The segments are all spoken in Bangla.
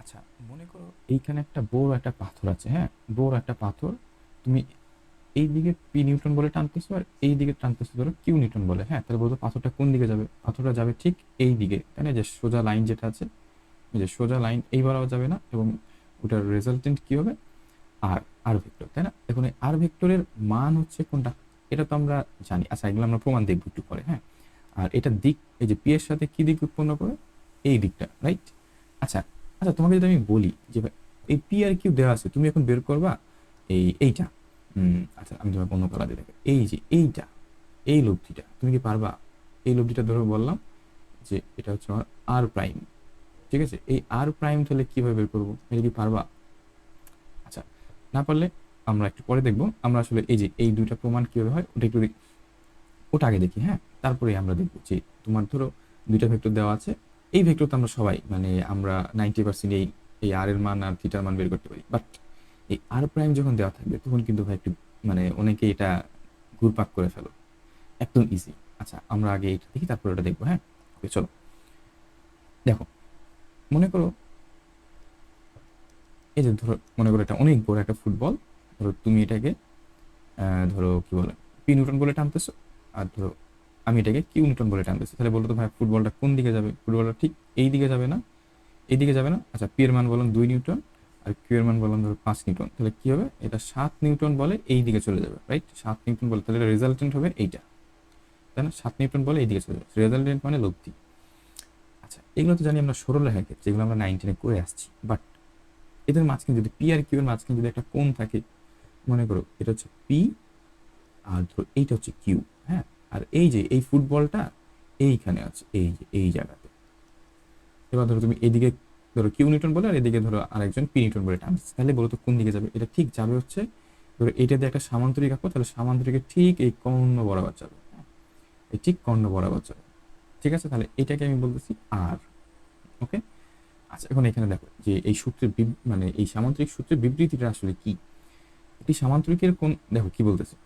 আচ্ছা, মনে করো এইখানে একটা বড় একটা পাথর আছে, হ্যাঁ? বড় একটা পাথর। তুমি এইদিকে পি নিউটন বলে টানতেছো আর এইদিকে টানতেছো ধরো কিউ নিউটন বলে, হ্যাঁ? তাহলে বলতো পাথরটা কোন দিকে যাবে? পাথরটা যাবে ঠিক এই দিকে, তাই না? যে সোজা লাইন যেটা আছে, এই যে সোজা লাইন এই বরাবর যাবে না, এবং ওটার রেজাল্টেন্ট কি হবে? আর আর ভেক্টর, তাই না? এখন এই আর ভেক্টরের মান হচ্ছে কোনটা? এটা তো আমরা জানি। আচ্ছা, এগুলো আমরা প্রমাণ দেখব একটু পরে, হ্যাঁ? আর এটার দিক, এই যে পি এর সাথে কি দিক উৎপন্ন করে? এই দিকটা, রাইট? আচ্ছা, আচ্ছা, তোমাকে যদি আমি বলি যে ভাই, এই পি আর কিউ দেওয়া আছে, তুমি এখন বের করবা এইটা। আচ্ছা, আমি তোমাকে অন্য করা দিয়ে দেখো, এই যে এইটা, এই লব্ধিটা তুমি কি পারবা? এই লব্ধিটা ধরো বললাম যে এটা হচ্ছে আমার আর প্রাইম, ঠিক আছে? এই আর প্রাইম তাহলে কিভাবে বের করবো? এটা কি পারবা? আচ্ছা, না পারলে আমরা একটু পরে দেখবো। আমরা আসলে এই যে এই দুইটা প্রমাণ কিভাবে হয় ওটা একটু ওটা আগে দেখি, হ্যাঁ? তারপরে আমরা দেখবো যে তোমার ধরো দুইটা ভেক্টর দেওয়া আছে। এই ভেক্টর তো আমরা সবাই মানে আমরা 90% এই এই আর এর মান আর থিটার মান বের করতে পারি। বাট এই আর প্রাইম যখন দেওয়া থাকবে তখন কিন্তু ভাই একটু মানে অনেকে এটা ঘুরপাক করে ফেলো। একদম ইজি। আচ্ছা, আমরা আগে এটা দেখি, তারপরে ওটা দেখবো, হ্যাঁ? ওকে, চলো। দেখো, মনে করো এই যে ধরো, মনে করো এটা অনেক বড় একটা ফুটবল। ধরো তুমি এটাকে ধরো কি বলে পি নিউটন বলে টানতেছো, আর ধরো আমি এটাকে কিউ নিউটন বলে টানতেছি। তাহলে বলো তো ভাই, ফুটবলটা কোন দিকে যাবে? ফুটবলটা ঠিক এই দিকে যাবে না, এইদিকে যাবে না? আচ্ছা, পি এর মান বললাম 2 নিউটন, আর কিউ এর মান বললাম ধরো 5 নিউটন। তাহলে কি হবে? এটা 7 নিউটন বলে এই দিকে চলে যাবে, রাইট? 7 নিউটন বলে, তাহলে রেজাল্টেন্ট হবে এইটা, তাই না? 7 নিউটন বলে এইদিকে চলে যাবে, রেজাল্টেন্ট মানে লব্ধি। আচ্ছা, এগুলো তো জানি আমরা সরলরেখার ক্ষেত্রে, যেগুলো আমরা 19-এ করে আসছি। বাট এদের মাঝখানে যদি পি আর কিউ এর মাঝখানে যদি একটা কোণ থাকে, মনে করো এটা হচ্ছে পি আর ধরো এইটা হচ্ছে কিউ, হ্যাঁ? আর এই যে এই ফুটবলটা এইখানে আছে, এই যে এই জায়গাতে। এবার ধরো তুমি এদিকে ধরো কিউ নিউটন বলে, আর এদিকে ধরো আরেকজন পি নিউটন বলে টানছে। তাহলে বলো তো কোন দিকে যাবে? এটা ঠিক যাবে হচ্ছে ধরো এটা দিয়ে একটা সামান্তরিক আঁকো, তাহলে সামান্তরিকের ঠিক এই কর্ণ বরাবর যাবে, হ্যাঁ? এই ঠিক কর্ণ বরাবর যাবে, ঠিক আছে? তাহলে এটাকে আমি বলতেছি আর। ওকে। আচ্ছা, এখন এখানে দেখো যে এই সূত্রের মানে এই সামান্তরিক সূত্রের বিবৃতিটা আসলে কি? একটি সামান্তরিকের কোন, দেখো কি বলতেছে,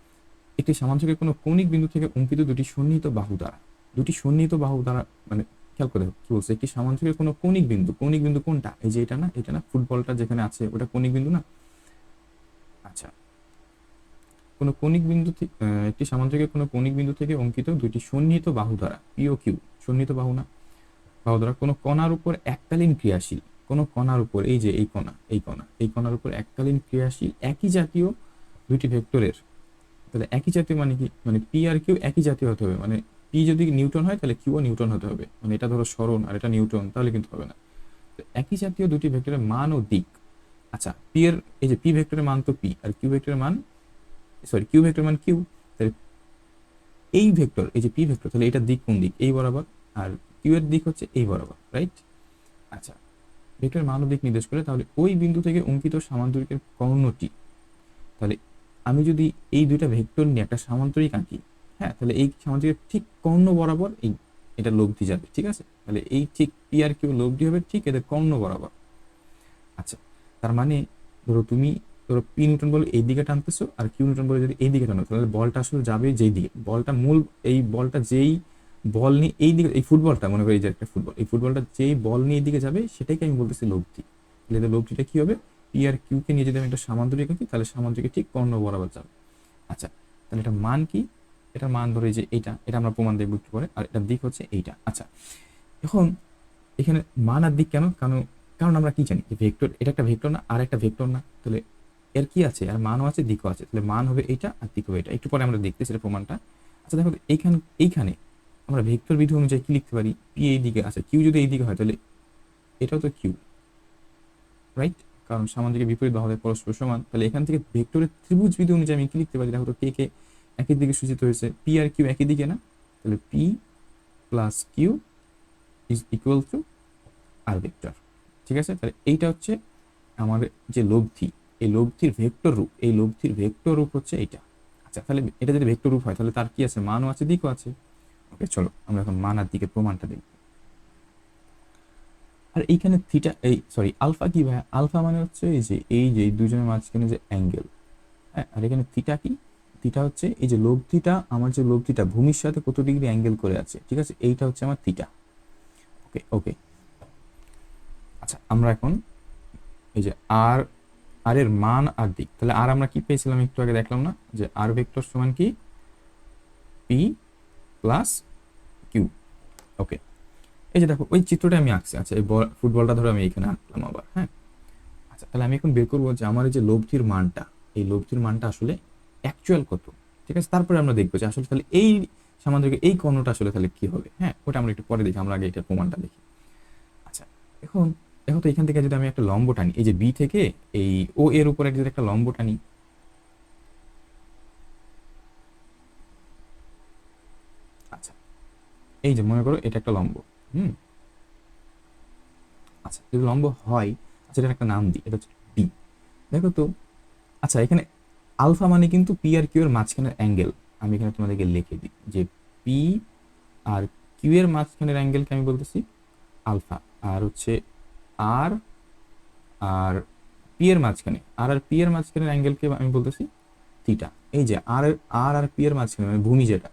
একটি সামান্তরিকের কোনো কৌণিক বিন্দু থেকে অঙ্কিত দুটি সন্নিহিত বাহু দ্বারা, দুটি সন্নিহিত বাহু দ্বারা, মানে খেয়াল করে দেখো কি বলছে, একটি সামান্তরিকের কোনো কৌণিক বিন্দু, কৌণিক বিন্দু কোনটা? এই যে এটা না, এটা না, ফুটবলটা যেখানে আছে ওটা কৌণিক বিন্দু না? আচ্ছা, কোনো কৌণিক বিন্দু একটি সামান্তরিকের কোনো কৌণিক বিন্দু থেকে অঙ্কিত দুটি সন্নিহিত বাহু দ্বারা, পি ও কিউ, সন্নিহিত বাহু না, বাহু দ্বারা কোনো কণার উপর এককালীন ক্রিয়াশীল, কোনো কণার উপর, এই যে এই কণা, এই কণা, এই কণার উপর এককালীন ক্রিয়াশীল একই জাতীয় দুইটি ভেক্টরের, তাহলে একই জাতীয় মানে কি? মানে পি আর কিউ একই জাতীয় হতে হবে। মানে পি যদি নিউটন হয় তাহলে কিউও নিউটন হতে হবে। মানে এটা ধরো সরণ আর এটা নিউটন, তাহলে কিন্তু হবে না। তো একই জাতীয় দুটি ভেক্টরের মান ও দিক। আচ্ছা, পি এর এই যে পি ভেক্টরের মান তো পি, আর কিউ ভেক্টরের মান, সরি, কিউ ভেক্টরের মান কিউ। তাহলে এই ভেক্টর, এই যে পি ভেক্টর, তাহলে এটার দিক কোন দিক? এই বরাবর। আর কিউ এর দিক হচ্ছে এই বরাবর, রাইট? আচ্ছা, ভেক্টরের মান ও দিক নির্দেশ করে, তাহলে ওই বিন্দু থেকে অঙ্কিত সামান্তরিকের কর্ণটি, তাহলে আমি যদি এই দুইটা ভেক্টর নিয়ে একটা সামান্তরিক আঁকি, হ্যাঁ, তাহলে এই সামান্তরিকের ঠিক কর্ণ বরাবর এই এটা লব্ধি যাবে, ঠিক আছে? তাহলে এই ঠিক পি আর কিউ লব্ধি হবে ঠিক এদের কর্ণ বরাবর। আচ্ছা, তার মানে ধরো তুমি ধরো পি নিউটন বলে এই দিকে টানতেছো, আর কিউ নিউটন বলে যদি এই দিকে টানো, তাহলে বলটা আসলে যাবে যেই দিকে, বলটা মূল, এই বলটা যেই বল নিয়ে এই দিকে, এই ফুটবলটা মনে করি যে একটা ফুটবল, এই ফুটবলটা যেই বল নিয়ে এই দিকে যাবে সেটাকে আমি বলতেছি লব্ধি। তাহলে এদের লব্ধিটা কি হবে? পি আর কিউ কে নিয়ে যদি আমি একটা সামান্তরিক আঁকি, তাহলে সামান্তরিকের ঠিক কর্ণ বরাবর যাবে। আচ্ছা, তাহলে এটা মান কি? এটার মান ধরে যে এইটা, এটা আমরা প্রমাণ দেখব একটু পরে, আর এটার দিক হচ্ছে এইটা। আচ্ছা, এখন এখানে মান আর দিক কেন? কারণ কারণ আমরা কি জানি যে ভেক্টর, এটা একটা ভেক্টর না, আর একটা ভেক্টর না, তাহলে এর কি আছে? আর মানও আছে, দিকও আছে, তাহলে মান হবে এইটা আর দিক হবে এটা। একটু পরে আমরা দেখতেছি এটা প্রমাণটা। আচ্ছা, দেখো তো এইখানে, এইখানে আমরা ভেক্টর বিধি অনুযায়ী কি লিখতে পারি? পি এই দিকে আছে, কিউ যদি এই দিকে হয়, তাহলে এটাও তো কিউ, রাইট? কারণ সামান্তরিকের বিপরীত বাহুদের পরস্পর সমান। তাহলে এখান থেকে ভেক্টরের ত্রিভুজ বিধি অনুযায়ী আমি কি লিখতে পারি? দেখো তো, কে কে একই দিকে সূচিত হয়েছে, পি আর কিউ একই দিকে না? তাহলে P plus Q is equal to R vector, ঠিক আছে? তাহলে এইটা হচ্ছে আমাদের যে লব্ধি, এই লব্ধির ভেক্টর রূপ, এই লব্ধির ভেক্টর রূপ হচ্ছে এইটা। আচ্ছা, তাহলে এটা যদি ভেক্টর রূপ হয় তাহলে তার কি আছে? মানও আছে, দিকও আছে। ওকে, চলো আমরা এখন মান আর দিকের প্রমাণটা দেখব। আর এইখানে থিটা, এই সরি আলফা কি ভাই? আলফা মানে হচ্ছে এই যে দুজনের মাঝখানে যে অ্যাঙ্গেল, হ্যাঁ? আর এখানে থিটা কি? থিটা হচ্ছে এই যে লব্ধিটা, আমার যে লব্ধিটা ভূমির সাথে কত ডিগ্রি অ্যাঙ্গেল করে আছে, ঠিক আছে? এইটা হচ্ছে আমার থিটা। ওকে ওকে। আচ্ছা, আমরা এখন এই যে আর আর এর মান আর দিক, তাহলে আর আমরা কি পেয়েছিলাম একটু আগে দেখলাম না, যে আর ভেক্টর সমান কি পি প্লাস কিউ। ওকে, এই যে দেখো ওই চিত্রটা আমি আঁকছি। আচ্ছা, এই ফুটবলটা ধরো আমি এখানে আঁকলাম আবার, হ্যাঁ। আচ্ছা, তাহলে আমি এখন বের করবো যে আমার এই যে লব্ধির মানটা, এই লব্ধির মানটা আসলে অ্যাকচুয়াল কত। ঠিক আছে, তারপরে আমরা দেখবো যে আসলে তাহলে এই সামান্তরিক এই কর্ণটা আসলে তাহলে কি হবে। হ্যাঁ, ওটা আমরা একটু পরে দেখি, আমরা আগে এটার প্রমাণটা দেখি। আচ্ছা, এখন দেখো তো এখান থেকে যদি আমি একটা লম্ব টানি, এই যে বি থেকে এই ও এর উপরে যদি একটা লম্ব টানি, আচ্ছা এই যে মনে করো এটা একটা লম্ব, হুম। আচ্ছা, যদি লম্ব হয়, আচ্ছা এটার একটা নাম দিই, এটা হচ্ছে পি। দেখো তো, আচ্ছা এখানে আলফা মানে কিন্তু পি আর কিউ এর মাঝখানের অ্যাঙ্গেল। আমি এখানে তোমাদেরকে লিখে দিই যে পি আর কিউ এর মাঝখানের অ্যাঙ্গেলকে আমি বলতেছি আলফা, আর হচ্ছে আর আর পি এর মাঝখানে আর পি এর মাঝখানের অ্যাঙ্গেলকে আমি বলতেছি থিটা। এই যে আর পি এর মাঝখানে মানে ভূমি যেটা,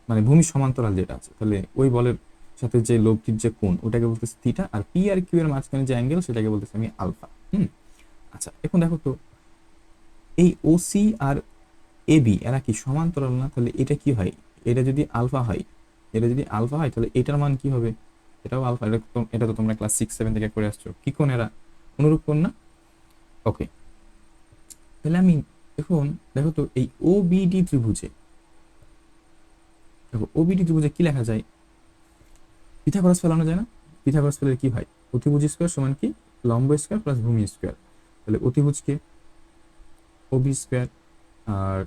মানে ভূমি সমান্তরাল যেটা আছে, তাহলে ওই বলের সাথে যে লব্ধির যে কোণ ওটাকে বলতেছি থিটা, আর পি আর কিউ এর মাঝখানে যে অ্যাঙ্গেল সেটাকে বলতেছি আমি আলফা। হুম। আচ্ছা, এখন দেখো তো এই ওসি আর এ বি এরা কি সমান্তরাল না? তাহলে এটা কি হয়, এটা যদি আলফা হয়, এটা যদি আলফা হয় তাহলে এটার মান কি হবে, এটাও আলফা। এটা তো তোমরা ক্লাস 6-7 থেকে করে আসছো। কি কোণ এরা? অনুরূপ কোণ না? ওকে, তাহলে আমি এখন দেখো তো এই ও বিডি ত্রিভুজে, দেখো ও বিডি ত্রিভুজে কি লেখা যায়? পিথাগোরাস ফেলানো যায় না? পিথাগোরাস ফেলে কি হয়? অতিভুজ স্কোয়ার সমান কি লম্ব স্কোয়ার প্লাস ভূমি স্কোয়ার। তাহলে অতিভুজকে ও বি স্কোয়ার, আর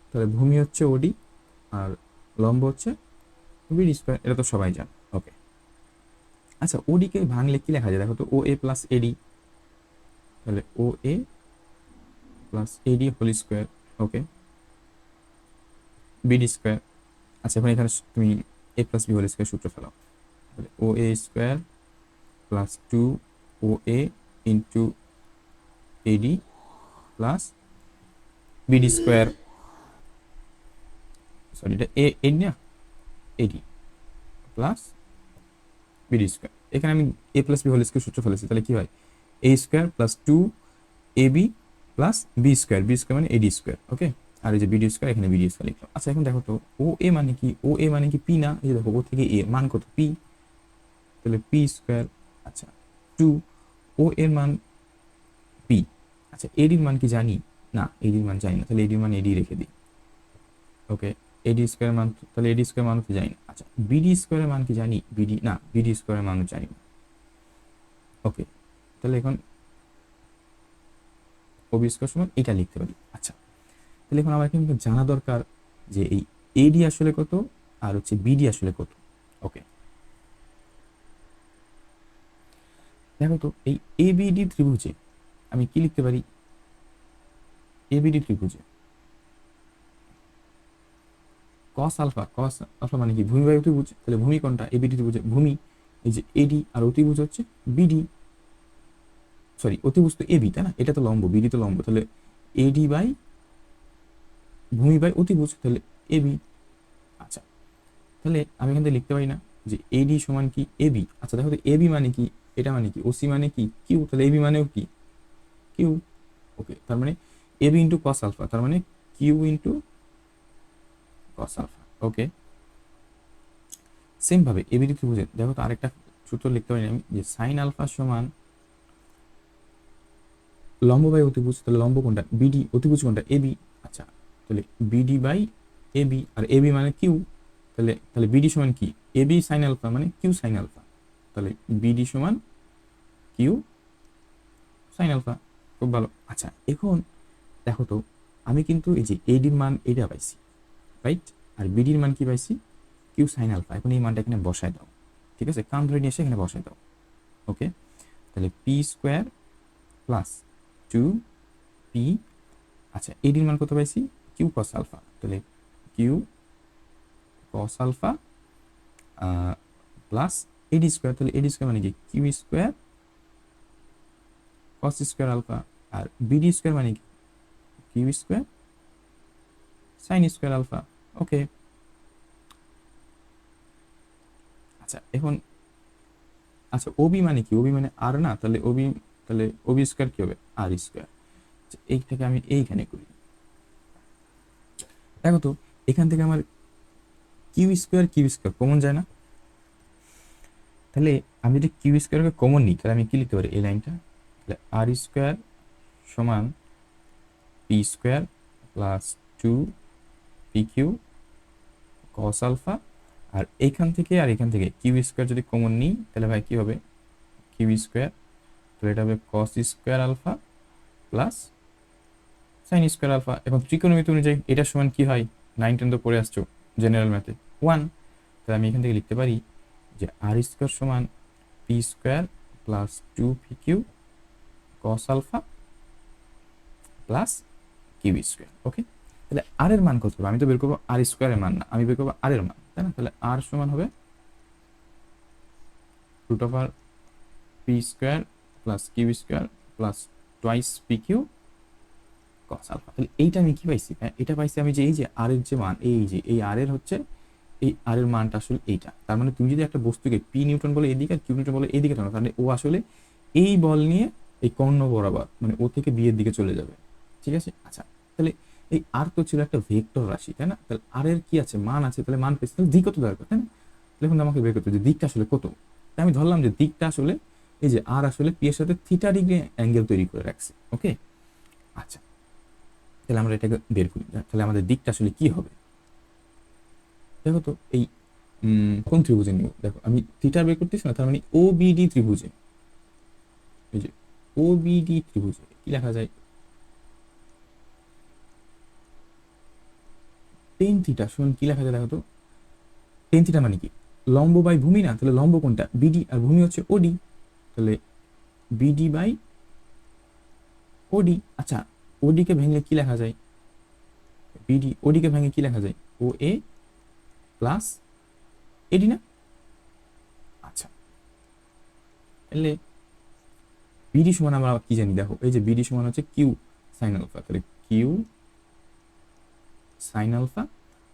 তাহলে ভূমি হচ্ছে ওডি, আর লম্ব হচ্ছে বিডি স্কোয়ার। এটা তো সবাই জানে। ওকে, আচ্ছা ওডি কে ভাঙলে কি লেখা যায়? দেখো তো ও এ প্লাস এডি, তাহলে ও A plus AD whole square. Okay, BD square. আচ্ছা, এখন এখানে তুমি A plus B whole square সূত্র ফেলাও, তাহলে ও এ স্কোয়ার প্লাস টু ও A into AD plus BD square. Sorry, এটা এ এডি না, এডি প্লাস বিডি স্কোয়ার। এখানে আমি A plus B whole square সূত্র ফেলেছি, তাহলে কি হয়? A square plus two A B plus B square, B square মানে এডি স্কোয়ার। ওকে, আর এই যে বিডি স্কোয়ার, এখানে বিডি স্কোয়ার লিখলাম। আচ্ছা, এখন দেখো তো ও এ মানে কি? ও এ মানে কি পি না? এই যে দেখো ও থেকে এ মান কত? পি, তাহলে পি স্কোয়ার। আচ্ছা, টু ও এর মান পি। আচ্ছা, এডির মান কি জানি? না, এডির মান জানি না, তাহলে এডির মান এডি রেখে দিই। ওকে, এডি স্কোয়ার মান তাহলে এডি স্কোয়ার মান তো জানি না। আচ্ছা, বিডি স্কোয়ারের মান কি জানি? বিডি না, বিডি স্কোয়ারের মানও জানি না। ওকে, তাহলে এখন ওবি স্কোয়ার সমান এটা লিখতে পারি। আচ্ছা, তাহলে এখন আমার কিন্তু জানা দরকার যে এই এডি আসলে কত আর হচ্ছে বিডি আসলে কত। ওকে, দেখো তো এই এবিডি ত্রিভুজে আমি কি লিখতে পারি? এবিডি ত্রিভুজে কস আলফা, কস আলফা মানে কি? ভূমি বাই অতিভুজ। তাহলে ভূমি কোনটা? এবিডি ত্রিভুজে ভূমি এই যে এডি, আর অতিভুজ হচ্ছে বিডি। সরি, অতিভুজ তো এবি, তাই না? এটা তো লম্ব, বিডি তো লম্ব, তাহলে এডি বাই ভূমি বাই অতিভুজ, তাহলে এবি। আচ্ছা, তাহলে আমি এখান থেকে লিখতে পারি না যে এডি সমান কি এবি? আচ্ছা দেখো তো এবি মানে কি, এটা মানে কি, ওসি মানে কি কিউ, তাহলে এবি মানেও কি কিউ। ওকে, তার মানে এবি ইন্টু কস আলফা, তার মানে কিউ ইন্টু কস আলফা। ওকে, সেম ভাবে এবিডি ত্রিভুজে দেখো তো আরেকটা সূত্র লিখতে পারি আমি, যে সাইন আলফা সমান লম্ব বাই অতিভুজ। তাহলে লম্ব কোনটা? বিডি, অতিভুজ কোনটা? এবি। আচ্ছা, তাহলে বিডি বাই এবি, আর এবি মানে কিউ, তাহলে তাহলে বিডি সমান কি? এবি সাইন আলফা মানে কিউ সাইন আলফা, তাহলে বিডি সমান কিউ সাইন আলফা। খুব ভালো। আচ্ছা, এখন দেখো তো আমি কিন্তু এই যে এডির মান এটা পাইছি, রাইট? আর বিডির মান কি পাইছি? Q sine alpha. এখন এই মানটা এখানে বসায় দাও। ঠিক আছে, কান ধরে নিয়ে এসে এখানে বসায় দাও। ওকে, তাহলে P square plus two P. আচ্ছা, এডির মান কত পাইছি? কিউ কস আলফা, তাহলে Q cos alpha plus AD square. তাহলে এডি স্কোয়ার মানে কি? Q square cos square alpha, আর বিডি স্কোয়ার মানে কি? Q square sine square alpha. Okay, আচ্ছা এখন আচ্ছা ওবি মানে কি? ওবি মানে আর না? তাহলে তাহলে ওবি স্কোয়ার কি হবে আর স্কোয়ার। এইটাকে আমি এইখানে করি, দেখো তো এখান থেকে আমার কিউ স্কোয়ার কমন যায় না? তাহলে আমি যদি কিউ স্কোয়ারকে কমন নিই তাহলে আমি কি লিখতে পারি এই লাইনটা, তাহলে আর স্কোয়ার সমান P square plus 2pq cos alpha. আর এইখান থেকে আর এখান থেকে কিউ স্কোয়ার যদি কমন নিই তাহলে ভাই কি হবে কিউ স্কোয়ার, তাহলে এটা হবে cos square alpha plus sine square alpha. এখন ত্রিকোণমিতি অনুযায়ী এটা সমান কি হয়, 9-10 তো পড়ে আসছো জেনারেল ম্যাথে 1, তাহলে আমি এখান থেকে লিখতে পারি যে আর স্কোয়ার সমান P square plus 2pq cos alpha plus Q square. Okay, তাহলে আর এর মান কত হবে, আমি তো বের করবো আর স্কোয়ারের মান না, আমি বের করবো আর এর মান, তাই না? তাহলে আর সমান হবে root over P square plus Q square plus twice P Q cos alpha. তাহলে এইটা আমি কি পাইছি, এটা পাইছি আমি যে এই যে আর এর যে মান, এই যে এই আর এর হচ্ছে এই আর এর মানটা আসলে এইটা। তার মানে তুমি যদি একটা বস্তুকে পি নিউটন বলে এদিকে আর কিউ নিউটন বলে এইদিকে টানো, তাহলে ও আসলে এই বল নিয়ে এই কর্ণ বরাবর মানে ও থেকে বি এর দিকে চলে যাবে, ঠিক আছে? আচ্ছা, তাহলে এই আর তো ছিল একটা ভেক্টর রাশি, তাই না? তাহলে আর এর কি আছে, মান আছে, তাহলে মান পেয়েছি, তাহলে দিক কত দরকার, তাই না? তাহলে এখন আমাকে বের করতে হবে যে দিকটা আসলে কত। তাই আমি ধরলাম যে দিকটা আসলে এই যে আর আসলে পি এর সাথে থিটা ডিগ্রি অ্যাঙ্গেল তৈরি করে রাখছে। ওকে, আচ্ছা, তাহলে আমরা এটাকে বের করি, তাহলে আমাদের দিকটা আসলে কি হবে। দেখো তো এই কোন ত্রিভুজে নিব, দেখো আমি থিটা বের করতেছি না, তার মানে ও বিডি ত্রিভুজে, এই যে ও বিডি ত্রিভুজে কি লেখা যায়, টেন থিটা সমান কি লেখা যায়, দেখো তো টেন থিটা মানে কি, লম্ব বাই ভূমি না? তাহলে লম্ব কোনটা বিডি আর ভূমি হচ্ছে ওডি, তাহলে বিডি বাই ওডি। আচ্ছা, ওডি কে ভেঙে কি লেখা যায়, বিডি ওডি কে ভেঙে কি লেখা যায় ও এ প্লাস এডি না? আচ্ছা, তাহলে বিডি সমান আমরা কি জানি, দেখো এই যে বিডি সমান হচ্ছে কিউ সাইন আলফা, তাহলে কিউ সাইন আলফা।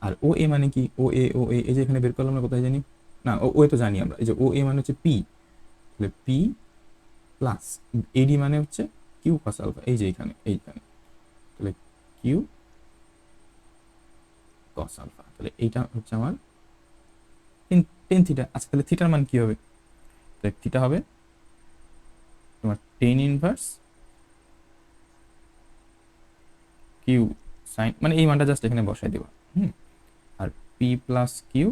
আর ও এ মানে কি, ও এ এই যে এখানে বের করলাম না, কোথায় জানি না, ও এ তো জানি আমরা, এই যে ও এ মানে হচ্ছে পি, তাহলে পি প্লাস এডি মানে হচ্ছে কিউ কস আলফা, এই যে এইখানে তাহলে কিউ কস আলফা, তাহলে এইটা হচ্ছে আমার টেন থিটা। আচ্ছা, তাহলে থিটার মান কি হবে, তাহলে থিটা হবে তোমার টেন ইনভার্স কিউ সাইন, মানে এই মানটা জাস্ট এখানে বসাই দেবা। R P plus Q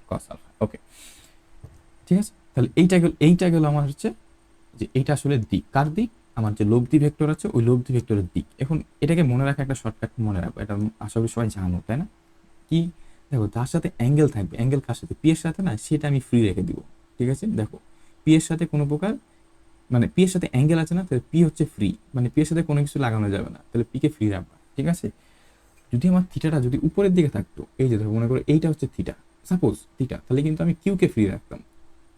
cos alpha. Okay, ঠিক আছে, তাহলে এইটা গেল আমার হচ্ছে যে এইটা আসলে দিক, কার দিক, আমার যে লব্ধি ভেক্টর আছে ওই লব্ধি ভেক্টরের দিক। এখন এটাকে মনে রাখা একটা শর্টকাট মনে রাখবো, এটা আশা করি সবাই জানো, তাই না? কি, দেখো তার সাথে অ্যাঙ্গেল থাকবে, অ্যাঙ্গেল কার সাথে, পি এর সাথে না, সেটা আমি ফ্রি রেখে দিব, ঠিক আছে? দেখো পি এর সাথে কোনো প্রকার মানে পি এর সাথে অ্যাঙ্গেল আছে না, তাহলে পি হচ্ছে ফ্রি, মানে পি এর সাথে কোনো কিছু লাগানো যাবে না, তাহলে পি কে ফ্রি রাখবা, ঠিক আছে? যদি আমার থিটাটা যদি উপরের দিকে থাকতো, এই যে ধরো মনে করো এইটা হচ্ছে থিটা, সাপোজ থিটা, তাহলে কিন্তু আমি কিউ কে ফ্রি রাখতাম,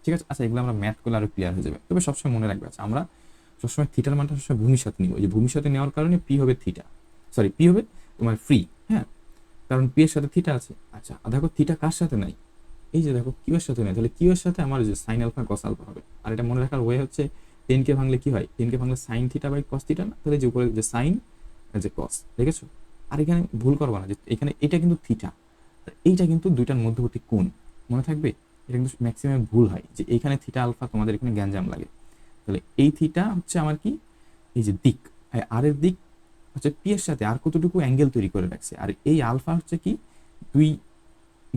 ঠিক আছে? আচ্ছা, এগুলো আমরা ম্যাথ করলে আরো ক্লিয়ার হয়ে যাবে, তবে সবসময় মনে রাখবে, আচ্ছা আমরা সবসময় থিটার মানটা সবসময় ভূমির সাথে নিব, যে ভূমির সাথে নেওয়ার কারণে পি হবে থিটা, সরি পি হবে তোমার ফ্রি, হ্যাঁ, কারণ পি এর সাথে থিটা আছে। আচ্ছা, আর দেখো থিটা কার সাথে নাই, এই যে দেখো কিউ এর সাথে নাই, তাহলে কিউ এর সাথে আমার যে সাইন আলফা কস আলফা হবে। আর এটা মনে রাখার ওয়ে হচ্ছে 10 কে ভাঙলে কি হয়, 10 কে ভাঙলে sine theta by cos theta না, তাহলে যে উপরে যে সাইন আর যে কস, দেখেছো? আর এখানে ভুল করবা না যে এখানে এটা কিন্তু থিটা, এইটা কিন্তু দুইটার মধ্যবর্তী কোণ, মনে থাকবে? এটা কিন্তু ম্যাক্সিমাম ভুল হয় যে এইখানে থিটা আলফা তোমাদের এখানে গ্যাঞ্জাম লাগে। তাহলে এই থিটা হচ্ছে আমার কি, এই যে দিক, আর এর দিক হচ্ছে পি এর সাথে আর কতটুকু অ্যাঙ্গেল তৈরি করে রাখছে, আর এই আলফা হচ্ছে কি দুই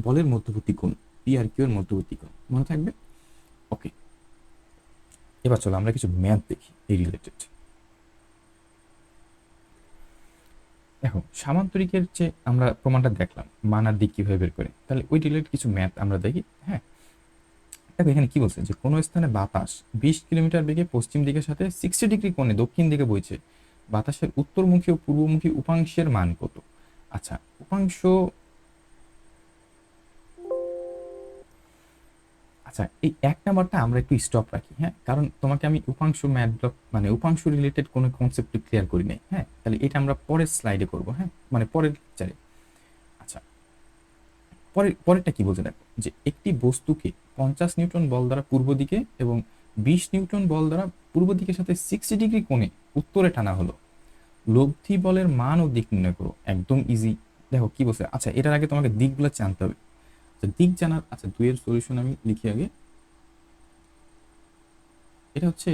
বলের মধ্যবর্তী কোণ, পি আর কিউ এর মধ্যবর্তী কোণ, মনে থাকবে? ওকে, এবার চলো আমরা কিছু ম্যাথ দেখি এই রিলেটেড। দেখো সামান্তরিকের যে আমরা প্রমাণটা দেখলাম মান আর দিক কিভাবে বের করে, তাহলে ওই রিলেটেড কিছু ম্যাথ আমরা দেখি। হ্যাঁ, দেখো এখানে কি বলছে যে কোনো স্থানে বাতাস 20 কিলোমিটার বেগে পশ্চিম দিকের সাথে 60 ডিগ্রি কোণে দক্ষিণ দিকে বইছে, বাতাসের উত্তরমুখী ও পূর্বমুখী উপাংশের মান কত? আচ্ছা, উপাংশ, আচ্ছা এই 1 নাম্বারটা আমরা একটু স্টপ রাখি, হ্যাঁ, কারণ তোমাকে আমি উপাংশ ম্যাথ ব্লক মানে উপাংশ রিলেটেড কোনো কনসেপ্ট ক্লিয়ার করি নাই, হ্যাঁ, তাহলে এটা আমরা পরের স্লাইডে করবো, হ্যাঁ, মানে পরের লেকচারে। আচ্ছা, পরেরটা কি বলছে দেখো, যে একটি বস্তুকে 50 নিউটন বল দ্বারা পূর্ব দিকে এবং 20 নিউটন বল দ্বারা পূর্ব দিকের সাথে 60 ডিগ্রি কোণে উত্তরে টানা হলো, লব্ধি বলের মান ও দিক নির্ণয় করো। একদম ইজি। দেখো কি বলছে, আচ্ছা এটার আগে তোমাকে দিকগুলো জানতে হবে। আচ্ছা দিক জানার, আচ্ছা 2 এর সলিউশন আমি লিখি আগে। এটা হচ্ছে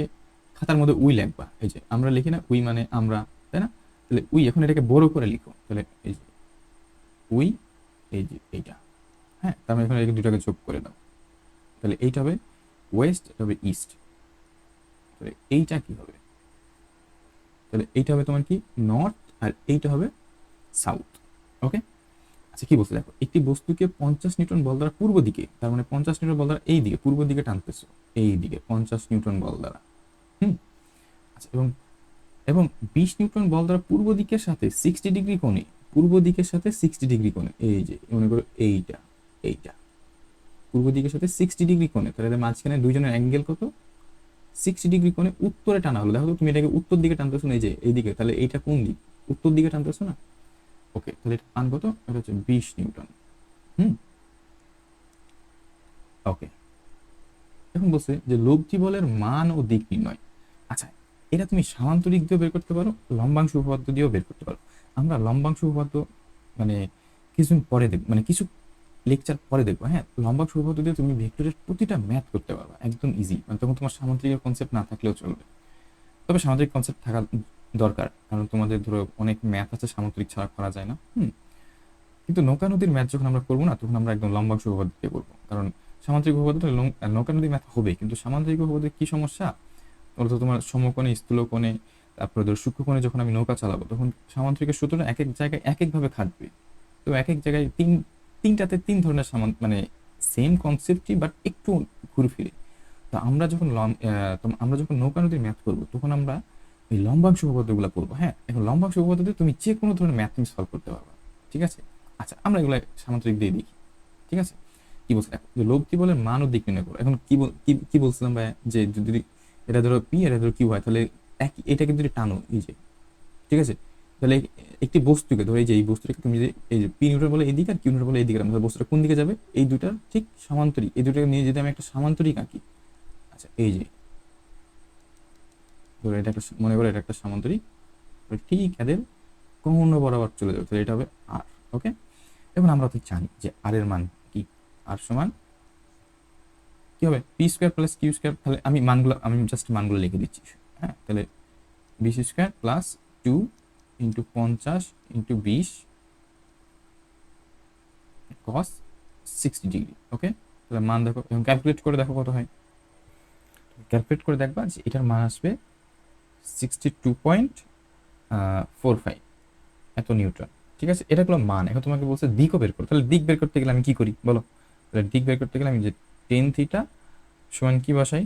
খাতার মধ্যে উই লিখবা, এই যে আমরা লিখি না উই মানে আমরা, তাই না? তাহলে উই, এখন এটাকে বড় করে লিখো, তাহলে এই যে উই, এই যে এইটা, হ্যাঁ তার মানে এখন এই দুটাকে যোগ করে দাও, তাহলে এইটা হবে ওয়েস্ট, এটা হবে ইস্ট, তাহলে এইটা কি হবে, তাহলে এইটা হবে তোমার কি নর্থ, আর এইটা হবে সাউথ। ওকে। আচ্ছা কি বলছে দেখো, একটি বস্তুকে 50 নিউটন বল দ্বারা পূর্ব দিকে, তার মানে 50 নিউটন বল দ্বারা এই দিকে পূর্ব দিকে টানতেছো, এই দিকে 50 নিউটন বল দ্বারা। হুম। আচ্ছা এবং এবং 20 নিউটন বল দ্বারা পূর্ব দিকের সাথে 60 ডিগ্রি কোণে, পূর্ব দিকের সাথে 60 ডিগ্রি কোণে, এই যে মনে করো এইটা, এইটা পূর্ব দিকের সাথে 60 ডিগ্রি কোণে, তাহলে এদের মাঝখানে দুইজনের অ্যাঙ্গেল কত, 60 ডিগ্রি কোণে উত্তরে টানা হলো। দেখো তো তুমি এটাকে উত্তর দিকে টানতেছো না, এই যে এইদিকে, তাহলে এইটা কোন দিক, উত্তর দিকে টানতেছো না। ওকে, তাহলে এটা মান কত, এটা হচ্ছে 20 নিউটন। হুম। ওকে, এখন বলছে যে লব্ধি বলের মান ও দিক নির্ণয়। আচ্ছা এটা তুমি সামান্তরিক দিয়েও বের করতে পারো, লম্বাংশ উপপাদ্য দিয়েও বের করতে পারো। আমরা লম্বাংশ উপপাদ্য মানে কিছুদিন পরে দেখবো, মানে কিছু লেকচার পরে দেখবো। হ্যাঁ, লম্বাংশ উপপাদ্য দিয়ে তুমি ভেক্টরের প্রতিটা ম্যাথ করতে পারবা, একদম ইজি, মানে তখন তোমার সামান্তরিকের কনসেপ্ট না থাকলেও চলবে। তবে সামান্তরিক কনসেপ্ট থাকা দরকার, কারণ তোমাদের ধরো অনেক ম্যাথ আছে সামান্তরিক ছাড়া করা যায় না। কিন্তু নৌকা নদীর ম্যাথ যখন আমরা করবো না, তখন আমরা একদম লম্বাংশ উপপাদ্য দিয়ে করবো, কারণ সামান্তরিক উপপাদ্য নৌকা নদীর ম্যাথ হবে, কিন্তু সামান্তরিক উপপাদ্যের কি সমস্যা, ওটা তো তোমার সমকোণে, স্থূলকোণে, তারপরে ধরো সূক্ষ্মকোণে যখন আমি নৌকা চালাবো, তখন সামান্তরিকের সূত্রটা এক এক জায়গায় এক এক ভাবে খাটবে। তো এক এক জায়গায় তিনটাতে তিন ধরনের মানে সেম কনসেপ্টই, বাট একটু ঘুরে ফিরে। তো আমরা যখন নৌকা নদীর ম্যাথ করবো, তখন আমরা এই লম্বাংশ উপপাদ্যগুলো পড়বো। হ্যাঁ, এখন লম্বাংশ উপপাদ্য দিয়ে তুমি যে কোনো ধরনের ম্যাথ তুমি সলভ করতে পারবে, ঠিক আছে? আচ্ছা আমরা এগুলো সামান্তরিক দিয়ে দেখি, ঠিক আছে? কি বলছে দেখো, যে লব্ধি বলের মান ও দিক নির্ণয় করো। এখন কি বলছিলাম ভাই, যে যদি এটা ধরো পি, এটা ধরো কিউ হয়, তাহলে এটাকে যদি টানো, এই যে, ঠিক আছে, তাহলে একটি বস্তুকে ধরো, এই যে এই বস্তুটাকে তুমি যদি এই যে পি নিউটন বলে এইদিকে আর কিউ নিউটন বলে এইদিকে, তাহলে বস্তুটা কোন দিকে যাবে, এই দুটার ঠিক সমান্তরিক, এই দুটাকে নিয়ে যদি আমি একটা সমান্তরিক আঁকি। আচ্ছা এই যে ধরো এটা একটা, মনে করো এটা একটা সমান্তরিক, ঠিক এদের কোণ বরাবর চলে যাবে, তাহলে এটা হবে আর। ওকে, এখন আমরা তো জানি যে আর এর মান কি, আর সমান কি হবে, P square plus Q square. তাহলে আমি জাস্ট মানগুলো লিখে দিচ্ছি। হ্যাঁ, তাহলে 20 square plus 2 into 50 into 20 cos 60 degree. Okay, তাহলে মান দেখো, এবং ক্যালকুলেট করে দেখো কত হয়। ক্যালকুলেট করে দেখবা যে এটার মান আসবে 62.45 এত নিউটন। ঠিক আছে, এটা হলো মান। এখন তোমাকে বলছে দিকও বের করো, তাহলে দিক বের করতে গেলে আমি কি করি বলো? তাহলে দিক বের করতে গেলে আমি যে টেন থিটা সমান কি বসাই,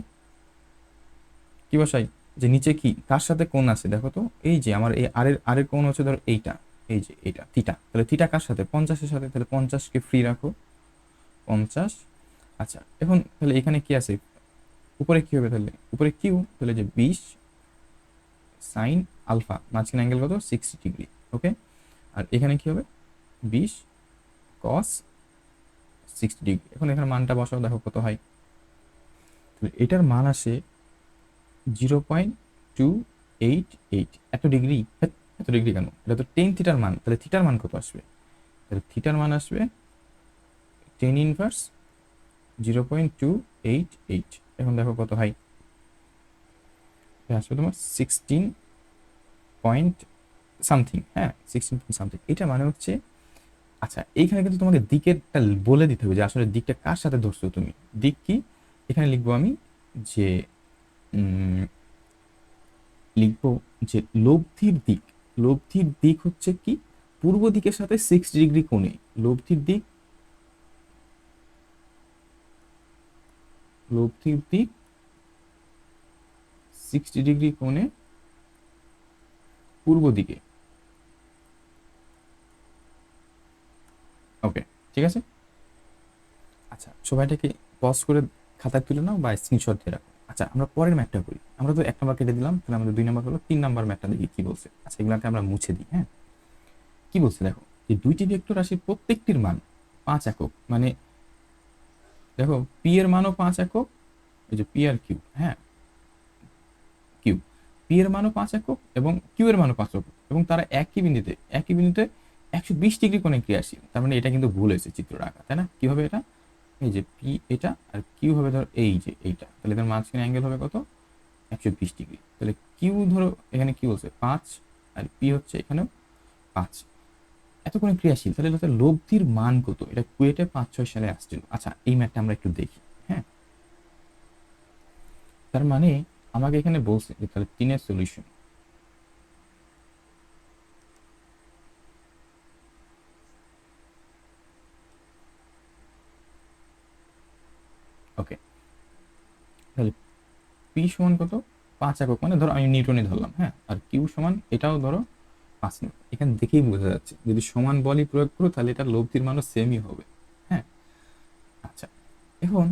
কি বসাই, যে নিচে কি কার সাথে কোণ আছে দেখো তো, এই যে আমার এই আরের কোণ হচ্ছে ধরো এইটা, এই যে এইটা থিটা, তাহলে থিটা কার সাথে, 50-এর সাথে, তাহলে 50-কে ফ্রি রাখো, 50। আচ্ছা এখন তাহলে এখানে কি আছে, উপরে কি হবে, তাহলে উপরে কিউ, তাহলে যে 20 সাইন আলফা, মাঝখানে অ্যাঙ্গেল কত, 60 ডিগ্রি। ওকে, আর এখানে কি হবে, 20 কস 60 ডিগ্রি। এখন এখানে মানটা বসাও, দেখো কত হয়। তাহলে এটার মান আসে 0.288। এত ডিগ্রি, এত ডিগ্রি কেন, এটা তো টেন থিটার মান, তাহলে থিটার মান কত আসবে, তাহলে থিটার মান আসবে টেন ইনভার্স 0.288। এখন দেখো কত হয়, আসবে তোমার 16 পয়েন্ট সামথিং। হ্যাঁ, 16 পয়েন্ট সামথিং। এটা মানে হচ্ছে, আচ্ছা এইখানে কিন্তু তোমাকে দিকেরটা বলে দিতে হবে যে আসলে দিকটা কার সাথে ধরছো তুমি। দিক কি, এখানে লিখবো আমি যে লিখবো যে লব্ধির দিক, লব্ধির দিক হচ্ছে কি পূর্ব দিকের সাথে 60 ডিগ্রি কোণে, লব্ধির দিক, লব্ধির দিক 60 ডিগ্রি কোণে পূর্ব দিকে। ওকে, ঠিক আছে। আচ্ছা সবাইটাকে পজ করে খাতায় তুলে নাও বা স্ক্রিনশট দিয়ে রাখো। আচ্ছা আমরা পরের ম্যাথটা করি, আমরা তো 1 নাম্বার কেটে দিলাম, তাহলে আমাদের 2 নাম্বার হলো, 3 নাম্বার ম্যাথটা দেখি কি বলছে। আচ্ছা এগুলাকে আমরা মুছে দিই। হ্যাঁ, কি বলছে দেখো, যে দুইটি ভেক্টর রাশির প্রত্যেকটির মান 5 একক, মানে দেখো পি এর মানও 5 একক, এই যে পি আর কিউ। হ্যাঁ, পি এর মানও 5 একক এবং কিউ এর মানও 5 একক এবং তারা একই বিন্দুতে 120 ডিগ্রি কোণে ক্রিয়াশীল। তার মানে এটা কিন্তু ভুল হয়েছে চিত্রটা আঁকা, তাই না? কি হবে এটা? এই যে পি এটা আর কিউ হবে ধর এই যে এইটা, তাহলে এদের মাঝখানে অ্যাঙ্গেল হবে কত? 120 ডিগ্রি। তাহলে কিউ ধরো এখানে কি বলছে 5 আর পি হচ্ছে এখানেও 5, এত কোণে ক্রিয়াশীল, তাহলে এটা লব্ধির মান কত? এটা কুয়েটে 5-6 সালে আসছিল। আচ্ছা এই ম্যাথটা আমরা একটু দেখি। হ্যাঁ, তার মানে আমাকে এখানে বলছে যে তাহলে 3-এর সলিউশন। ওকে, তাহলে পি সমান কত? 5 একক, মানে ধরো আমি নিউটনে ধরলাম। হ্যাঁ, আর কিউ সমান এটাও ধরো 5 নিউটন। এখানে দেখেই বোঝা যাচ্ছে যদি সমান বলই প্রয়োগ করো তাহলে এটা লব্ধির মানও সেমই হবে। হ্যাঁ, আচ্ছা এখন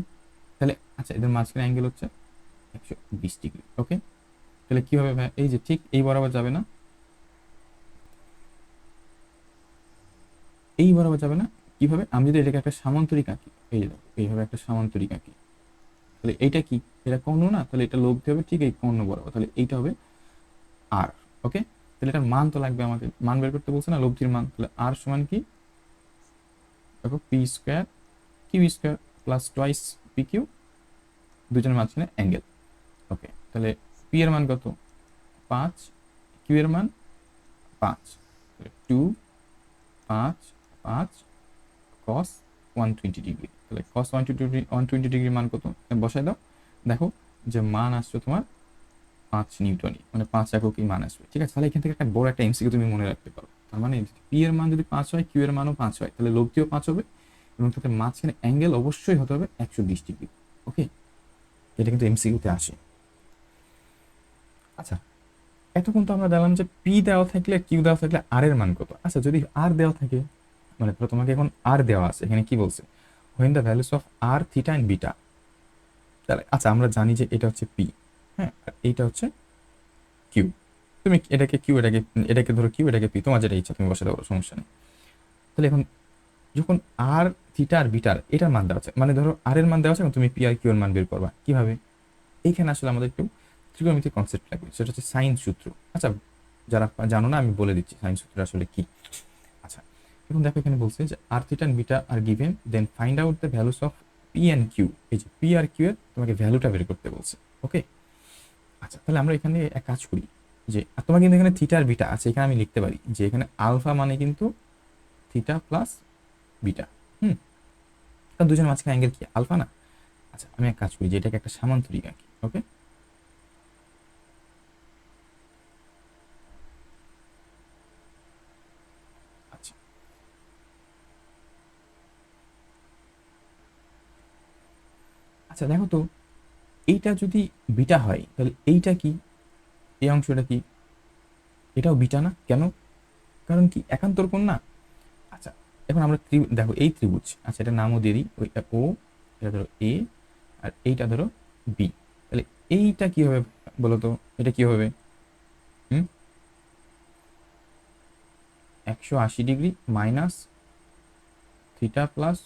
তাহলে আচ্ছা এদের মাঝখানে অ্যাঙ্গেল হচ্ছে 120 ডিগ্রি। ওকে, তাহলে কি হবে ভাই? এই যে ঠিক এই বরাবর যাবে না, এই বরাবর যাবে না, কিভাবে? আমি যদি এটাকে একটা সামান্তরিক আঁকি, এই যে দেখো এইভাবে একটা সামান্তরিক আঁকি, তাহলে এইটা কি? এটা কর্ণ না, তাহলে এটা লব্ধি হবে ঠিক এই কর্ণ বরাবর, তাহলে এইটা হবে আর। ওকে, তাহলে এটার মান তো লাগবে, আমাকে মান বের করতে বলছে না লব্ধির মান। তাহলে আর সমান কি? দেখো P square Q square plus twice P Q, দুজনের মাঝখানে অ্যাঙ্গেল। ওকে, তাহলে পি এর মান কত? 5, কিউ এর মান 5, 2 5 5 cos 120 ডিগ্রি। তাহলে cos 120 ডিগ্রির মান কত? বসাই দাও, দেখো যে মান আসছে তোমার 5 নিউটনই, মানে 5 এককই মান আসবে। ঠিক আছে, তাহলে এখান থেকে একটা বড় একটা এমসিকিউ তুমি মনে রাখতে পারো। তার মানে পি এর মান যদি 5 হয়, কিউ এর মানও 5 হয়, তাহলে লব্ধিও 5 হবে এবং তাদের মাঝখানে অ্যাঙ্গেল অবশ্যই হতে হবে 120 ডিগ্রি। ওকে, এটা কিন্তু এমসিকিউতে আসে। আচ্ছা, এতক্ষণ তো আমরা দেখলাম যে পি দেওয়া থাকলে কিউ দেওয়া থাকলে আর এর মান কত। আচ্ছা যদি আর দেওয়া থাকে, মানে ধরো তোমাকে এখন আর দেওয়া আছে, এখানে কি বলছে? When the values of R theta and beta. তাহলে আচ্ছা আমরা জানি যে এটা হচ্ছে পি, হ্যাঁ, আর এইটা হচ্ছে কিউ। তুমি এটাকে কিউ, এটাকে ধরো কিউ, এটাকে পি, তোমার যেটা ইচ্ছা তুমি বসে দাও, সমস্যা নেই। তাহলে এখন যখন আর থিটা আর বিটার এটার মান দেওয়া আছে, মানে ধরো আর এর মান দেওয়া আছে এবং তুমি পি আর কিউ এর মান বের করবা কিভাবে? এইখানে আসলে আমাদের একটু ত্রিকোণমিতিক কনসেপ্ট লাগবে, সেটা হচ্ছে সাইন সূত্র। আচ্ছা যারা জানো না আমি বলে দিচ্ছি সাইন সূত্র আসলে কি। আচ্ছা এখন দেখো এখানে বলছে যে R theta and beta are given, then find out the values of P and Q. এই যে পি আর কিউ এর তোমাকে ভ্যালুটা বের করতে বলছে। ওকে, আচ্ছা তাহলে আমরা এখানে এক কাজ করি যে তোমার কিন্তু এখানে থিটা আর বিটা আছে, এখানে আমি লিখতে পারি যে এখানে আলফা মানে কিন্তু থিটা প্লাস বিটা। হুম, কারণ দুজনের মাঝখানে অ্যাঙ্গেল কি আলফা না? আচ্ছা আমি এক কাজ করি যে এটাকে একটা সামান্তরিক আঁকি। ওকে, আচ্ছা আচ্ছা দেখো তো এইটা যদি বিটা হয় তাহলে এইটা কি? এই অংশটা কি? এটাও বিটা না কেন? কারণ কি একান্তর কোণ না? আচ্ছা এখন আমরা দেখো এই ত্রিভুজ, আচ্ছা এটা নামও দিয়ে দিই, ওই ও, এটা ধরো এ আর এইটা ধরো বি। তাহলে এইটা কি হবে বলো তো? এটা কি হবে? হুম, 180 degree minus theta plus